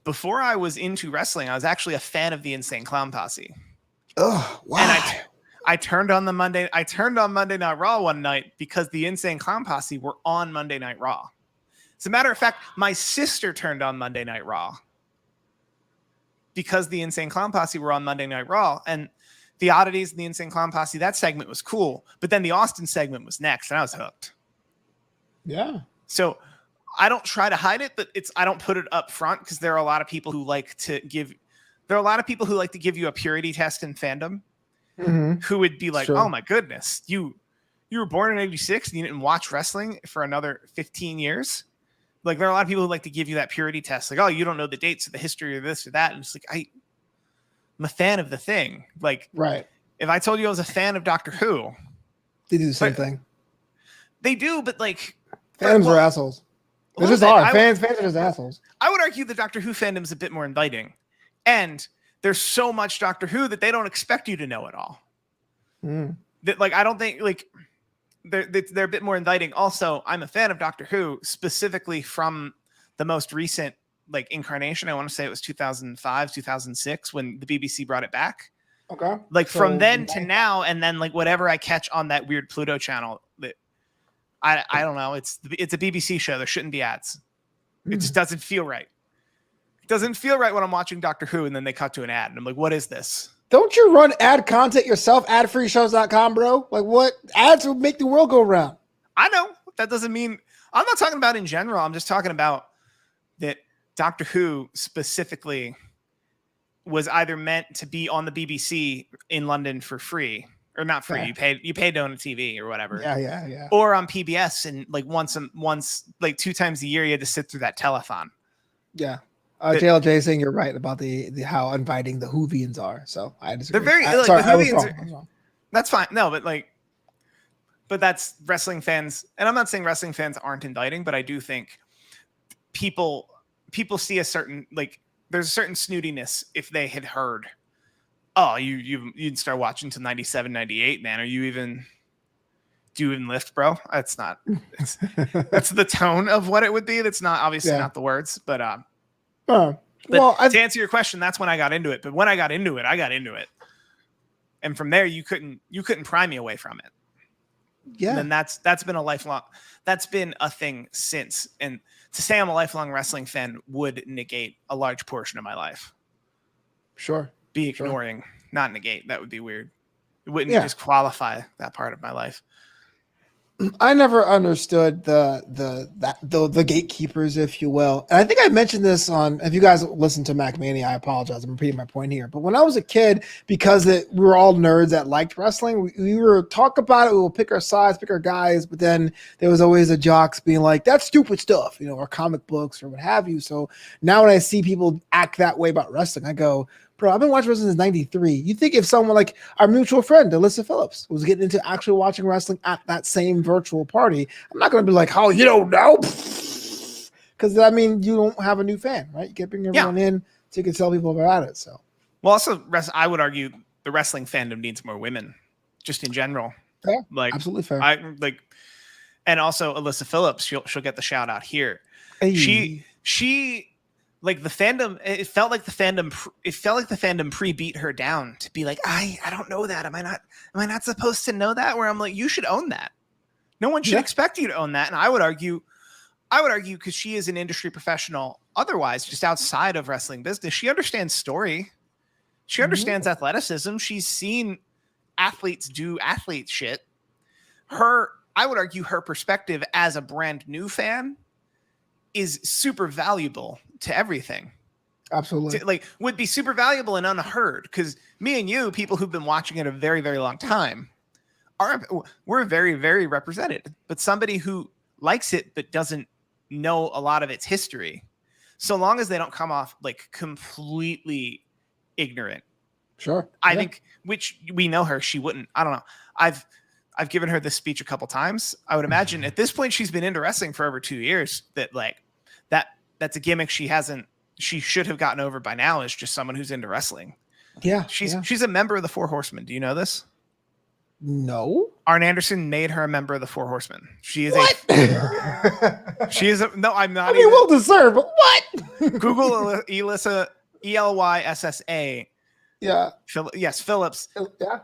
S2: before I was into wrestling, I was actually a fan of the Insane Clown Posse.
S1: Oh, wow.
S2: And I turned on Monday Night Raw one night because the Insane Clown Posse were on Monday Night Raw. As a matter of fact, my sister turned on Monday Night Raw because the Insane Clown Posse were on Monday Night Raw, and the Oddities and the Insane Clown Posse, that segment was cool, but then the Austin segment was next, and I was hooked.
S1: Yeah.
S2: So I don't try to hide it, but I don't put it up front because there are a lot of people who like to give you a purity test in fandom. Mm-hmm. Who would be like, oh my goodness, you were born in 86 and you didn't watch wrestling for another 15 years. Like there are a lot of people who like to give you that purity test. Like, oh, you don't know the dates or the history or this or that. And it's like, I'm a fan of the thing. Like,
S1: right.
S2: If I told you I was a fan of Doctor Who,
S1: they do the same thing.
S2: They do, but like
S1: fans are assholes. They just are. Fans are just assholes.
S2: I would argue the Doctor Who fandom is a bit more inviting. And there's so much Doctor Who that they don't expect you to know it all. That like I don't think like they're a bit more inviting. Also, I'm a fan of Doctor Who specifically from the most recent like incarnation. I want to say it was 2005, 2006 when the BBC brought it back.
S1: Okay.
S2: Like
S1: So
S2: from then to now, and then like whatever I catch on that weird Pluto channel, that I don't know. It's a BBC show. There shouldn't be ads. It just doesn't feel right. It doesn't feel right when I'm watching Doctor Who and then they cut to an ad and I'm like, what is this?
S1: Don't you run ad content yourself? Adfreeshows.com, bro. Like what? Ads will make the world go round.
S2: I know. That doesn't mean I'm not talking about in general. I'm just talking about that Doctor Who specifically was either meant to be on the BBC in London for free or not free.
S1: Yeah.
S2: You paid to own a TV or whatever.
S1: Yeah.
S2: Or on PBS and like once like 2 times a year you had to sit through that telethon.
S1: Yeah. JLJ saying you're right about the how inviting the Whovians are. So I disagree.
S2: They're very like
S1: sorry,
S2: the
S1: I was
S2: Whovians
S1: wrong.
S2: That's fine. No, but that's wrestling fans, and I'm not saying wrestling fans aren't inviting, but I do think people see a certain like there's a certain snootiness if they had heard, oh, you didn't start watching until 97, 98, man. Do you even lift, bro? That's not that's the tone of what it would be. That's not obviously not the words, but well, to answer your question, that's when I got into it. But when I got into it. And from there you couldn't pry me away from it. Yeah. And then that's been a thing since. And to say I'm a lifelong wrestling fan would negate a large portion of my life.
S1: Sure.
S2: Be ignoring, not negate. That would be weird. It wouldn't disqualify that part of my life.
S1: I never understood the gatekeepers, if you will. And I think I mentioned this on, if you guys listen to Mac Mania, I apologize. I'm repeating my point here. But when I was a kid, because we were all nerds that liked wrestling, we were talk about it. We will pick our sides, pick our guys. But then there was always the jocks being like, that's stupid stuff, or comic books or what have you. So now when I see people act that way about wrestling, I go, bro, I've been watching wrestling since '93. You think if someone like our mutual friend, Alyssa Phillips, was getting into actually watching wrestling at that same virtual party, I'm not going to be like, oh, you don't know? Because, I mean, you don't have a new fan, right? You can bring everyone in so you can tell people about it. So,
S2: well, also, I would argue the wrestling fandom needs more women, just in general.
S1: Yeah,
S2: like
S1: absolutely fair.
S2: And also Alyssa Phillips, she'll get the shout out here.
S1: Hey.
S2: She like the fandom, it felt like the fandom pre-beat her down to be like, I don't know that. Am I not supposed to know that? Where I'm like, you should own that. No one should expect you to own that. And I would argue because she is an industry professional, otherwise just outside of wrestling business, she understands story. She understands athleticism. She's seen athletes do athlete shit. I would argue her perspective as a brand new fan is super valuable to everything.
S1: Absolutely.
S2: Would be super valuable and unheard, because me and you, people who've been watching it a very, very long time, we're very, very represented. But somebody who likes it but doesn't know a lot of its history, so long as they don't come off like completely ignorant.
S1: Sure.
S2: I think, which we know her, she wouldn't. I don't know. I've given her this speech a couple times. I would imagine at this point she's been into wrestling for over 2 years. That's a gimmick she should have gotten over by now, is just someone who's into wrestling.
S1: Yeah.
S2: She's a member of the Four Horsemen. Do you know this?
S1: No.
S2: Arn Anderson made her a member of the Four Horsemen. She is no, I'm not.
S1: I mean, well deserved, but what?
S2: Google Elissa, ELYSSA.
S1: Yeah.
S2: Phillips.
S1: Yeah.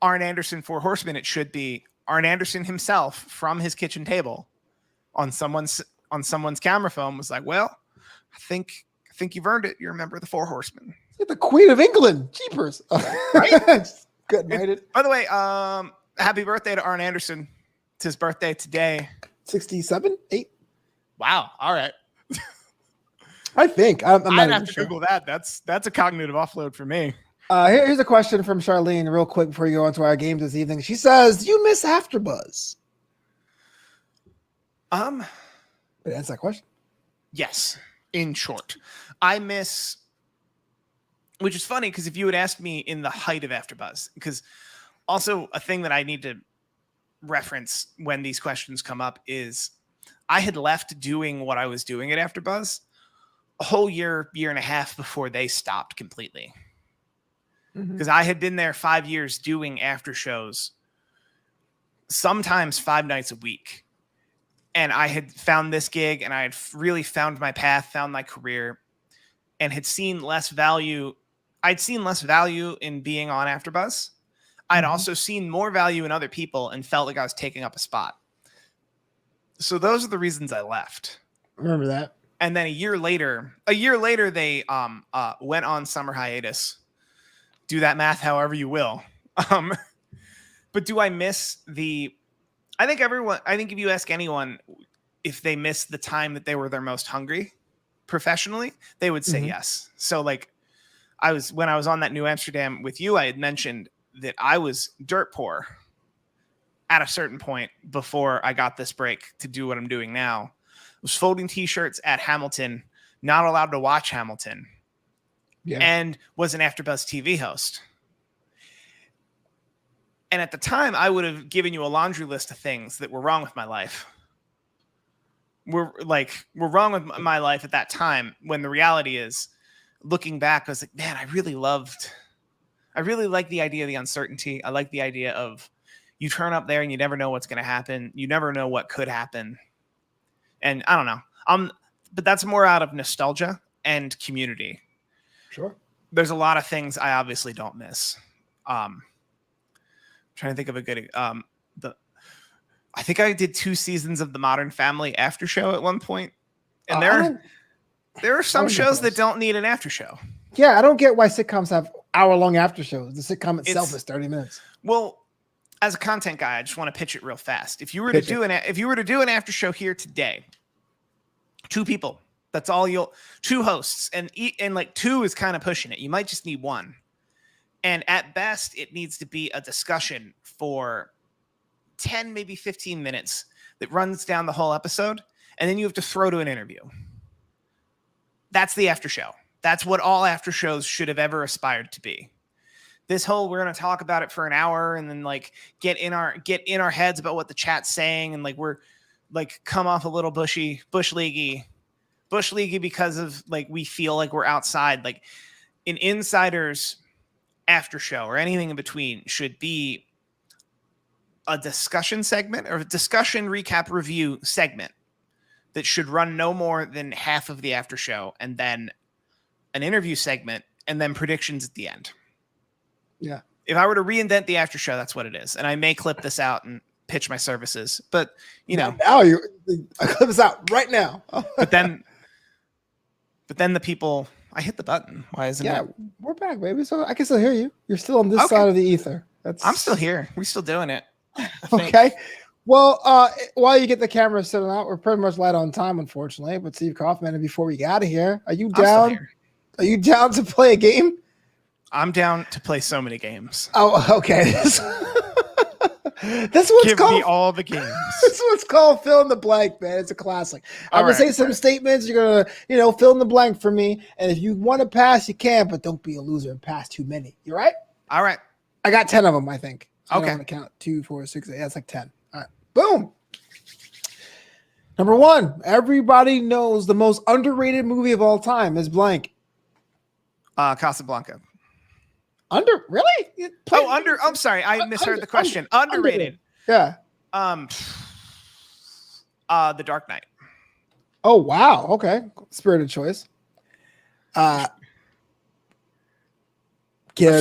S2: Arn Anderson, Four Horsemen. It should be Arn Anderson himself from his kitchen table on someone's camera phone was like, well, I think you've earned it. You're a member of the Four Horsemen.
S1: You're the Queen of England. Jeepers. Right? Good night.
S2: By the way, happy birthday to Arn Anderson. It's his birthday today.
S1: 67? 8?
S2: Wow. All right.
S1: I think. I'm not
S2: I'd have
S1: even
S2: to
S1: sure.
S2: Google that. That's a cognitive offload for me.
S1: Here's a question from Charlene real quick before you go into our games this evening. She says, do you miss AfterBuzz? But answer that question.
S2: Yes. In short, I miss, which is funny because if you had asked me in the height of AfterBuzz, because also a thing that I need to reference when these questions come up is I had left doing what I was doing at AfterBuzz a whole year and a half before they stopped completely. Because I had been there 5 years doing after shows, sometimes 5 nights a week. And I had found this gig, and I had really found my path, found my career, and had seen less value. I'd seen less value in being on AfterBuzz. I'd also seen more value in other people and felt like I was taking up a spot. So those are the reasons I left.
S1: Remember that.
S2: And then a year later, they went on summer hiatus. Do that math however you will. But do I miss the... I think if you ask anyone if they miss the time that they were their most hungry professionally, they would say yes. So like when I was on that New Amsterdam with you, I had mentioned that I was dirt poor at a certain point before I got this break to do what I'm doing now. I was folding t-shirts at Hamilton, not allowed to watch Hamilton, and was an AfterBuzz TV host. And at the time, I would have given you a laundry list of things that were wrong with my life. Were wrong with my life at that time, when the reality is, looking back, I was like, man, I really like the idea of the uncertainty. I like the idea of you turn up there and you never know what's going to happen. You never know what could happen. And I don't know. But that's more out of nostalgia and community.
S1: Sure.
S2: There's a lot of things I obviously don't miss. Trying to think of a good I think I did 2 seasons of the Modern Family after show at one point. And there are some shows that don't need an after show.
S1: Yeah, I don't get why sitcoms have hour-long after shows. The sitcom itself is 30 minutes.
S2: Well, as a content guy, I just want to pitch it real fast. If you were to do an after show here today, 2 people, that's all 2 hosts, and like 2 is kind of pushing it. You might just need 1. And at best, it needs to be a discussion for 10, maybe 15 minutes that runs down the whole episode. And then you have to throw to an interview. That's the after show. That's what all after shows should have ever aspired to be. This whole, we're going to talk about it for an hour and then like get in our heads about what the chat's saying. And like, we're like, come off a little bush leaguey because of like, we feel like we're outside. Like an insider's after show or anything in between should be a discussion segment or a discussion recap review segment that should run no more than half of the after show, and then an interview segment, and then predictions at the end.
S1: Yeah.
S2: If I were to reinvent the after show, that's what it is. And I may clip this out and pitch my services, but you know,
S1: now I clip this out right now.
S2: but then the people, I hit the button. Why isn't it?
S1: Yeah, we're back, baby. So I can still hear you. You're still on this side of the ether.
S2: I'm still here. We're still doing it.
S1: Okay. Well, while you get the camera set out, we're pretty much light on time, unfortunately. But Steve Kaufmann, and before we get out of here, are you down? Are you down to play a game?
S2: I'm down to play so many games.
S1: Oh, okay. This one's
S2: Give me all the games.
S1: This one's called Fill in the Blank, man. It's a classic. I'm going to say some statements. You're going to, fill in the blank for me. And if you want to pass, you can, but don't be a loser and pass too many. You right?
S2: All right.
S1: I got 10 of them, I think. I
S2: okay.
S1: don't want to count 2, 4, 6, 8. That's like 10. All right. Boom. Number 1. Everybody knows the most underrated movie of all time is blank.
S2: Casablanca.
S1: Really?
S2: I'm sorry. I misheard the question. Underrated.
S1: Yeah.
S2: The Dark Knight.
S1: Oh, wow. Okay. Spirited choice. Care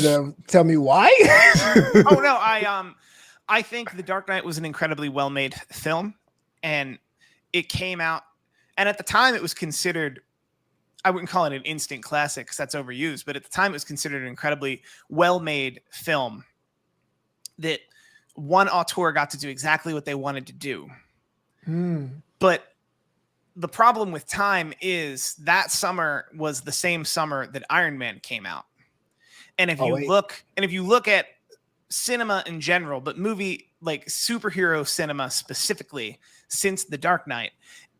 S1: to tell me why?
S2: Oh no, I think The Dark Knight was an incredibly well-made film, and it came out, and at the time it was considered, I wouldn't call it an instant classic because that's overused, but at the time it was considered an incredibly well-made film that one auteur got to do exactly what they wanted to do. But the problem with time is that summer was the same summer that Iron Man came out. And if you look at cinema in general, but movie like superhero cinema specifically since The Dark Knight,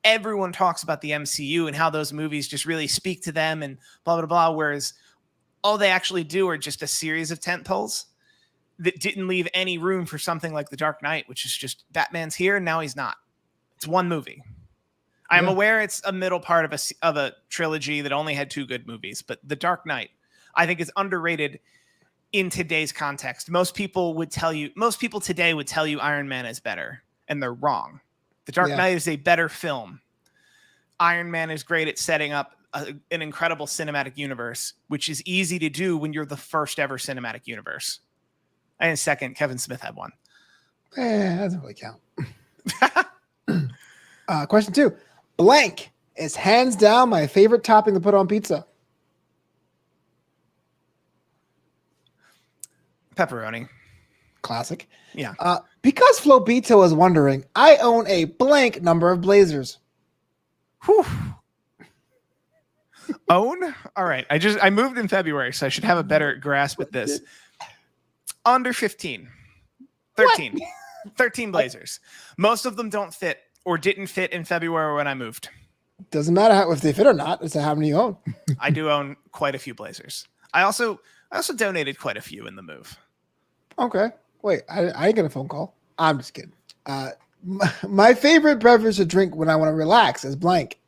S2: everyone talks about the MCU and how those movies just really speak to them and blah, blah, blah. Whereas all they actually do are just a series of tentpoles that didn't leave any room for something like The Dark Knight, which is just Batman's here and now he's not. It's one movie. I'm aware it's a middle part of a trilogy that only had 2 good movies, but The Dark Knight, I think, is underrated in today's context. Most people today would tell you Iron Man is better, and they're wrong. The Dark Knight is a better film. Iron Man is great at setting up an incredible cinematic universe, which is easy to do when you're the first ever cinematic universe. And second, Kevin Smith had one.
S1: That doesn't really count. Question 2. Blank is hands down my favorite topping to put on pizza.
S2: Pepperoni.
S1: Classic.
S2: Yeah.
S1: Because Flobito is wondering, I own a blank number of blazers.
S2: Whew. Own? All right. I moved in February, so I should have a better grasp at this. Under 15. 13. What? 13 blazers. Most of them don't fit or didn't fit in February when I moved.
S1: Doesn't matter if they fit or not. It's how many you own.
S2: I do own quite a few blazers. I also donated quite a few in the move.
S1: Okay. Wait, I ain't get a phone call. I'm just kidding. My favorite beverage to drink when I want to relax is blank.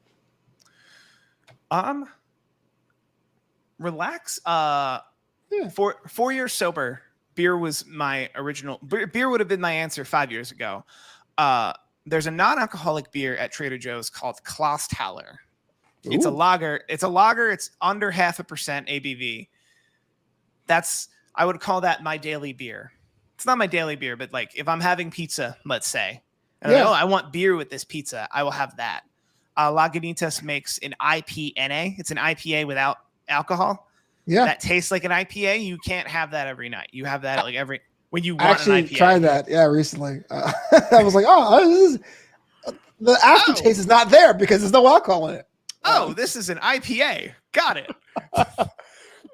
S2: Relax. 4 years sober. Beer was my original. Beer would have been my answer 5 years ago. There's a non-alcoholic beer at Trader Joe's called Klosthaler. It's a lager. It's under 0.5% ABV. I would call that my daily beer. It's not my daily beer, but like if I'm having pizza, let's say, and I want beer with this pizza, I will have that. Lagunitas makes an IPNA. It's an IPA without alcohol.
S1: Yeah,
S2: that tastes like an IPA. You can't have that every night. You have that like when you want
S1: actually
S2: an IPA.
S1: Tried that. Yeah, recently. I was like, the aftertaste is not there because there's no alcohol in it.
S2: This is an IPA. Got it.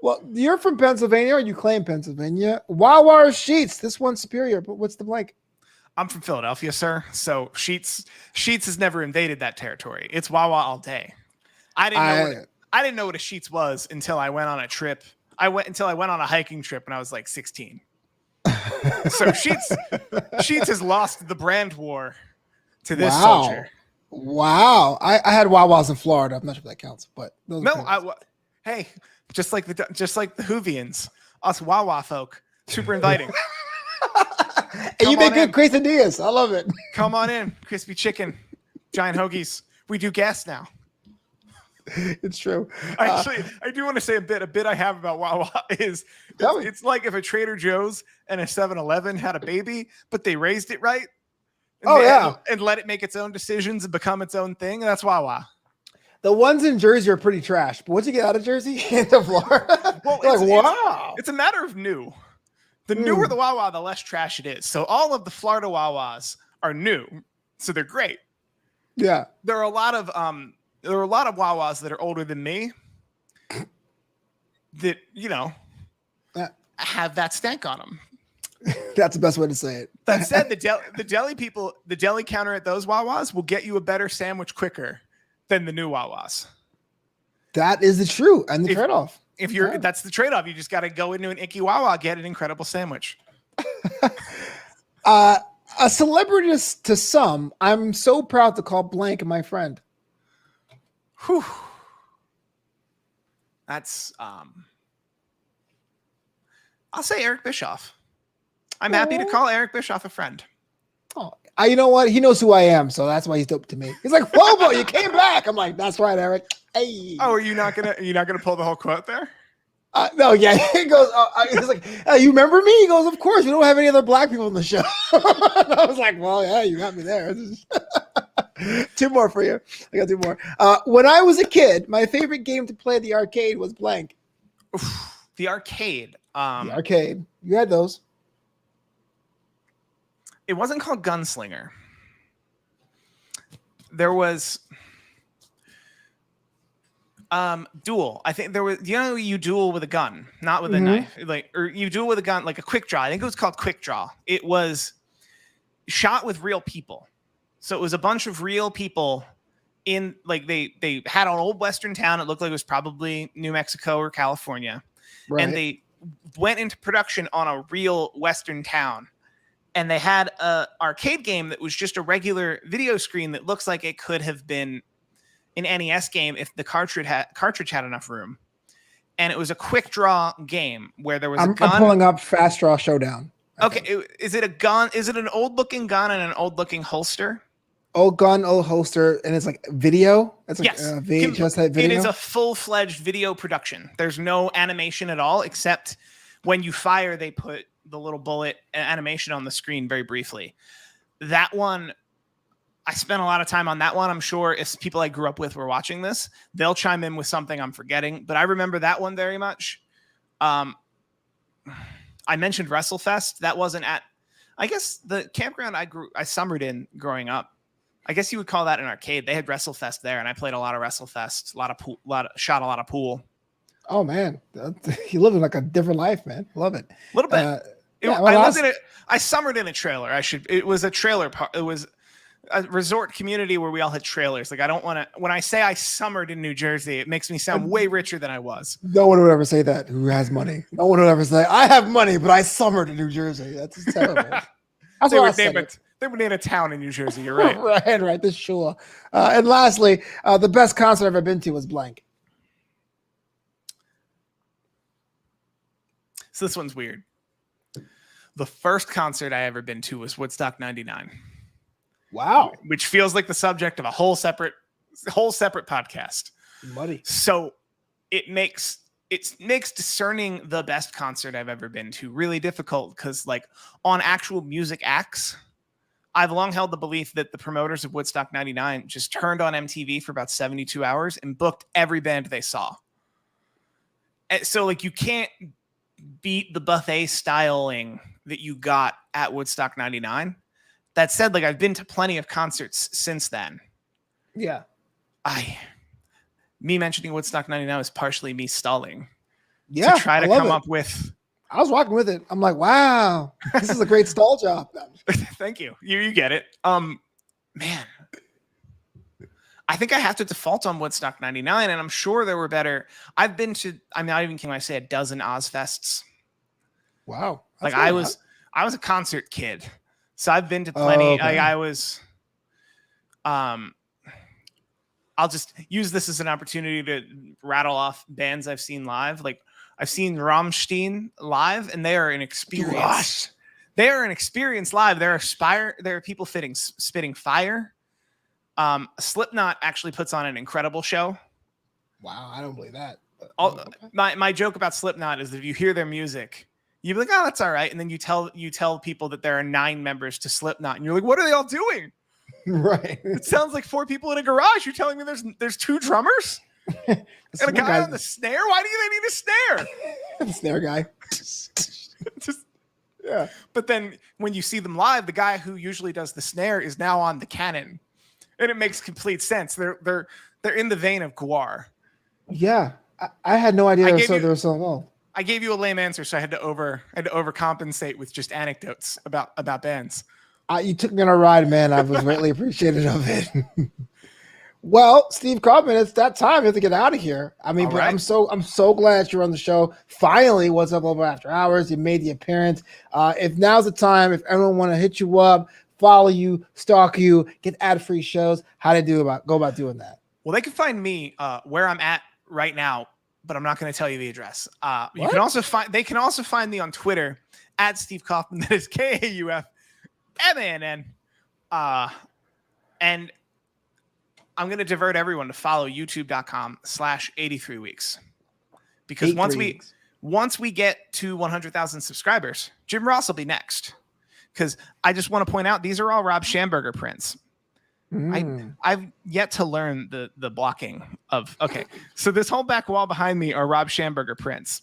S1: Well, you're from Pennsylvania, or you claim Pennsylvania. Wawa Sheets. This one's superior, but what's the blank?
S2: I'm from Philadelphia, sir. So Sheets has never invaded that territory. It's Wawa all day. I didn't know what a Sheets was until I went on a trip. I went on a hiking trip when I was like 16. So Sheets has lost the brand war to this culture.
S1: Wow. I had Wawas in Florida. I'm not sure if that counts, but
S2: hey, just like the Whovians, us Wawa folk, super inviting.
S1: And you make good quesadillas. I love it.
S2: Come on in, crispy chicken, giant hoagies. We do gas now.
S1: It's true.
S2: Actually, I do want to say a bit I have about Wawa is it's like if a Trader Joe's and a 7-Eleven had a baby, but they raised it right. And let it make its own decisions and become its own thing. That's Wawa.
S1: The ones in Jersey are pretty trash, but once you get out of Jersey into Florida, wow.
S2: It's a matter of new. The newer the Wawa, the less trash it is. So all of the Florida Wawas are new, so they're great.
S1: Yeah,
S2: there are a lot of Wawas that are older than me that have that stank on them.
S1: That's the best way to say it.
S2: That said, the deli counter at those Wawas will get you a better sandwich quicker than the new Wawas. That is the trade-off. That's the trade-off. You just got to go into an icky Wawa, get an incredible sandwich.
S1: A celebrity to some, I'm so proud to call blank my friend.
S2: Whew. That's I'll say Eric Bischoff. I'm happy to call Eric Bischoff a friend.
S1: Oh, you know what? He knows who I am, so that's why he's dope to me. He's like, Flobo, you came back. I'm like, that's right, Eric. Hey.
S2: Oh, are you not gonna pull the whole quote there?
S1: No, yeah. He goes, he's like, you remember me? He goes, of course. We don't have any other black people on the show. I was like, well, yeah, you got me there. Two more for you. I got two more. When I was a kid, my favorite game to play at the arcade was blank.
S2: Oof, the arcade.
S1: The arcade. You had those.
S2: It wasn't called Gunslinger. There was duel. I think there was, you duel with a gun, not with a knife, or you duel with a gun, like a quick draw. I think it was called quick draw. It was shot with real people. So it was a bunch of real people in, like, they had an old Western town. It looked like it was probably New Mexico or California. Right. And they went into production on a real Western town. And they had a arcade game that was just a regular video screen that looks like it could have been an NES game if the cartridge had enough room. And it was a quick draw game where there was a gun.
S1: I'm pulling up Fast Draw Showdown.
S2: Okay, is it a gun? Is it an old looking gun and an old looking holster?
S1: old gun, old holster, and it's like video. It's like
S2: Yes,
S1: VHS type video.
S2: It is a full-fledged video production. There's no animation at all, except when you fire, they put the little bullet animation on the screen very briefly. That one, I spent a lot of time on that one. I'm sure if people I grew up with were watching this, they'll chime in with something I'm forgetting. But I remember that one very much. I mentioned WrestleFest. That wasn't at, I guess, the campground I summered in growing up. I guess you would call that an arcade. They had WrestleFest there, and I played a lot of WrestleFest, shot a lot of pool.
S1: Oh man, you live in like a different life, man. Love it.
S2: A little bit. I summered in a trailer. It was a trailer park. It was a resort community where we all had trailers. Like, I don't want to, when I say I summered in New Jersey, it makes me sound way richer than I was.
S1: No one would ever say that who has money. No one would ever say, I have money, but I summered in New Jersey. That's terrible. That's
S2: they would name a town in New Jersey. You're right.
S1: right. This sure. And lastly, the best concert I've ever been to was blank.
S2: So this one's weird. The first concert I ever been to was Woodstock 99.
S1: Wow.
S2: Which feels like the subject of a whole separate podcast.
S1: Muddy.
S2: So it makes discerning the best concert I've ever been to really difficult, because like on actual music acts, I've long held the belief that the promoters of Woodstock 99 just turned on MTV for about 72 hours and booked every band they saw. And so like you can't beat the buffet styling that you got at Woodstock 99. That said, like I've been to plenty of concerts since then.
S1: Yeah.
S2: Me mentioning Woodstock 99 is partially me stalling.
S1: Yeah.
S2: To try to come up with.
S1: I was walking with it. I'm like, wow, this is a great stall job.
S2: Thank you. You get it. Man, I think I have to default on Woodstock 99, and I'm sure there were better. I've been to, I'm not even kidding when I say a dozen Ozfests.
S1: Wow.
S2: Like I was a concert kid. So I've been to plenty.
S1: Oh, okay.
S2: Like I was, I'll just use this as an opportunity to rattle off bands I've seen live. Like I've seen Rammstein live, and they are an experience.
S1: Gosh.
S2: They are an experience live. There are people spitting fire. Slipknot actually puts on an incredible show.
S1: Wow, I don't believe that.
S2: My joke about Slipknot is that if you hear their music, you'd be like, oh, that's all right. And then you tell people that there are 9 members to Slipknot, and you're like, what are they all doing?
S1: Right.
S2: It sounds like 4 people in a garage. You're telling me there's 2 drummers and a guy on the snare? Why do they need a snare?
S1: The snare guy. Yeah.
S2: But then when you see them live, the guy who usually does the snare is now on the cannon, and it makes complete sense. They're in the vein of Gwar.
S1: Yeah, I had no idea they were so involved.
S2: I gave you a lame answer, so I had to overcompensate with just anecdotes about bands.
S1: You took me on a ride, man. I was greatly appreciative of it. Well, Steve Kaufmann, it's that time. You have to get out of here. I mean, right. I'm so glad you're on the show. Finally, What's Up Flobo After Hours? You made the appearance. If now's the time, if everyone want to hit you up, follow you, stalk you, get ad-free shows, how do they go about doing that?
S2: Well, they can find me where I'm at right now, but I'm not going to tell you the address. They can also find me on Twitter at Steve Kaufmann. That is KAUFMANN. And I'm going to divert everyone to follow youtube.com/83weeks, because once we get to 100,000 subscribers, Jim Ross will be next. Because I just want to point out, these are all Rob Schamberger prints. I've yet to learn the blocking of. Okay, so this whole back wall behind me are Rob Schamberger prints.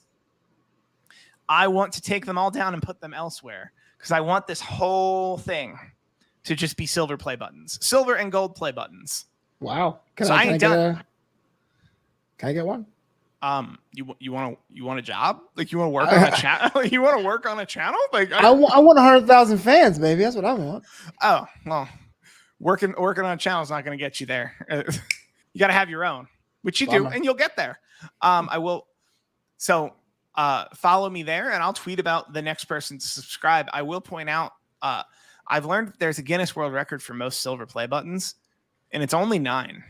S2: I want to take them all down and put them elsewhere, because I want this whole thing to just be silver play buttons, silver and gold play buttons. Wow! Can I get one? You want a job? Like you want to work on a channel? You want to work on a channel? Like
S1: I want 100,000 fans, baby. That's what I want.
S2: Oh well, working on a channel is not going to get you there. You got to have your own, which you do, and you'll get there. I will. So follow me there, and I'll tweet about the next person to subscribe. I will point out, I've learned that there's a Guinness World Record for most silver play buttons, and it's only 9.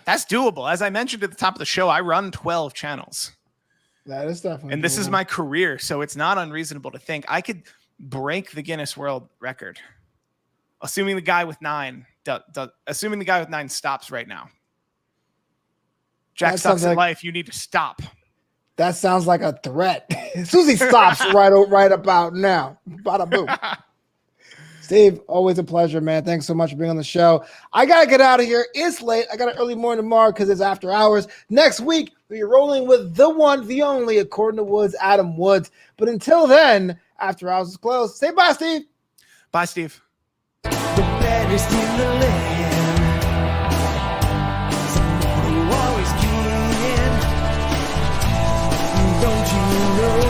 S2: That's doable. As I mentioned at the top of the show, I run 12 channels.
S1: That is definitely.
S2: And this is my career, so it's not unreasonable to think I could break the Guinness World Record. Assuming the guy with 9 stops right now. Jack sucks at life. You need to stop.
S1: That sounds like a threat. As soon as he stops right about now. Bada boom. Steve, always a pleasure, man. Thanks so much for being on the show. I got to get out of here. It's late. I got an early morning tomorrow because it's after hours. Next week, we're rolling with the one, the only, according to Woods, Adam Woods. But until then, after hours is closed. Say bye, Steve.
S2: Bye, Steve.
S3: The bed is in the land.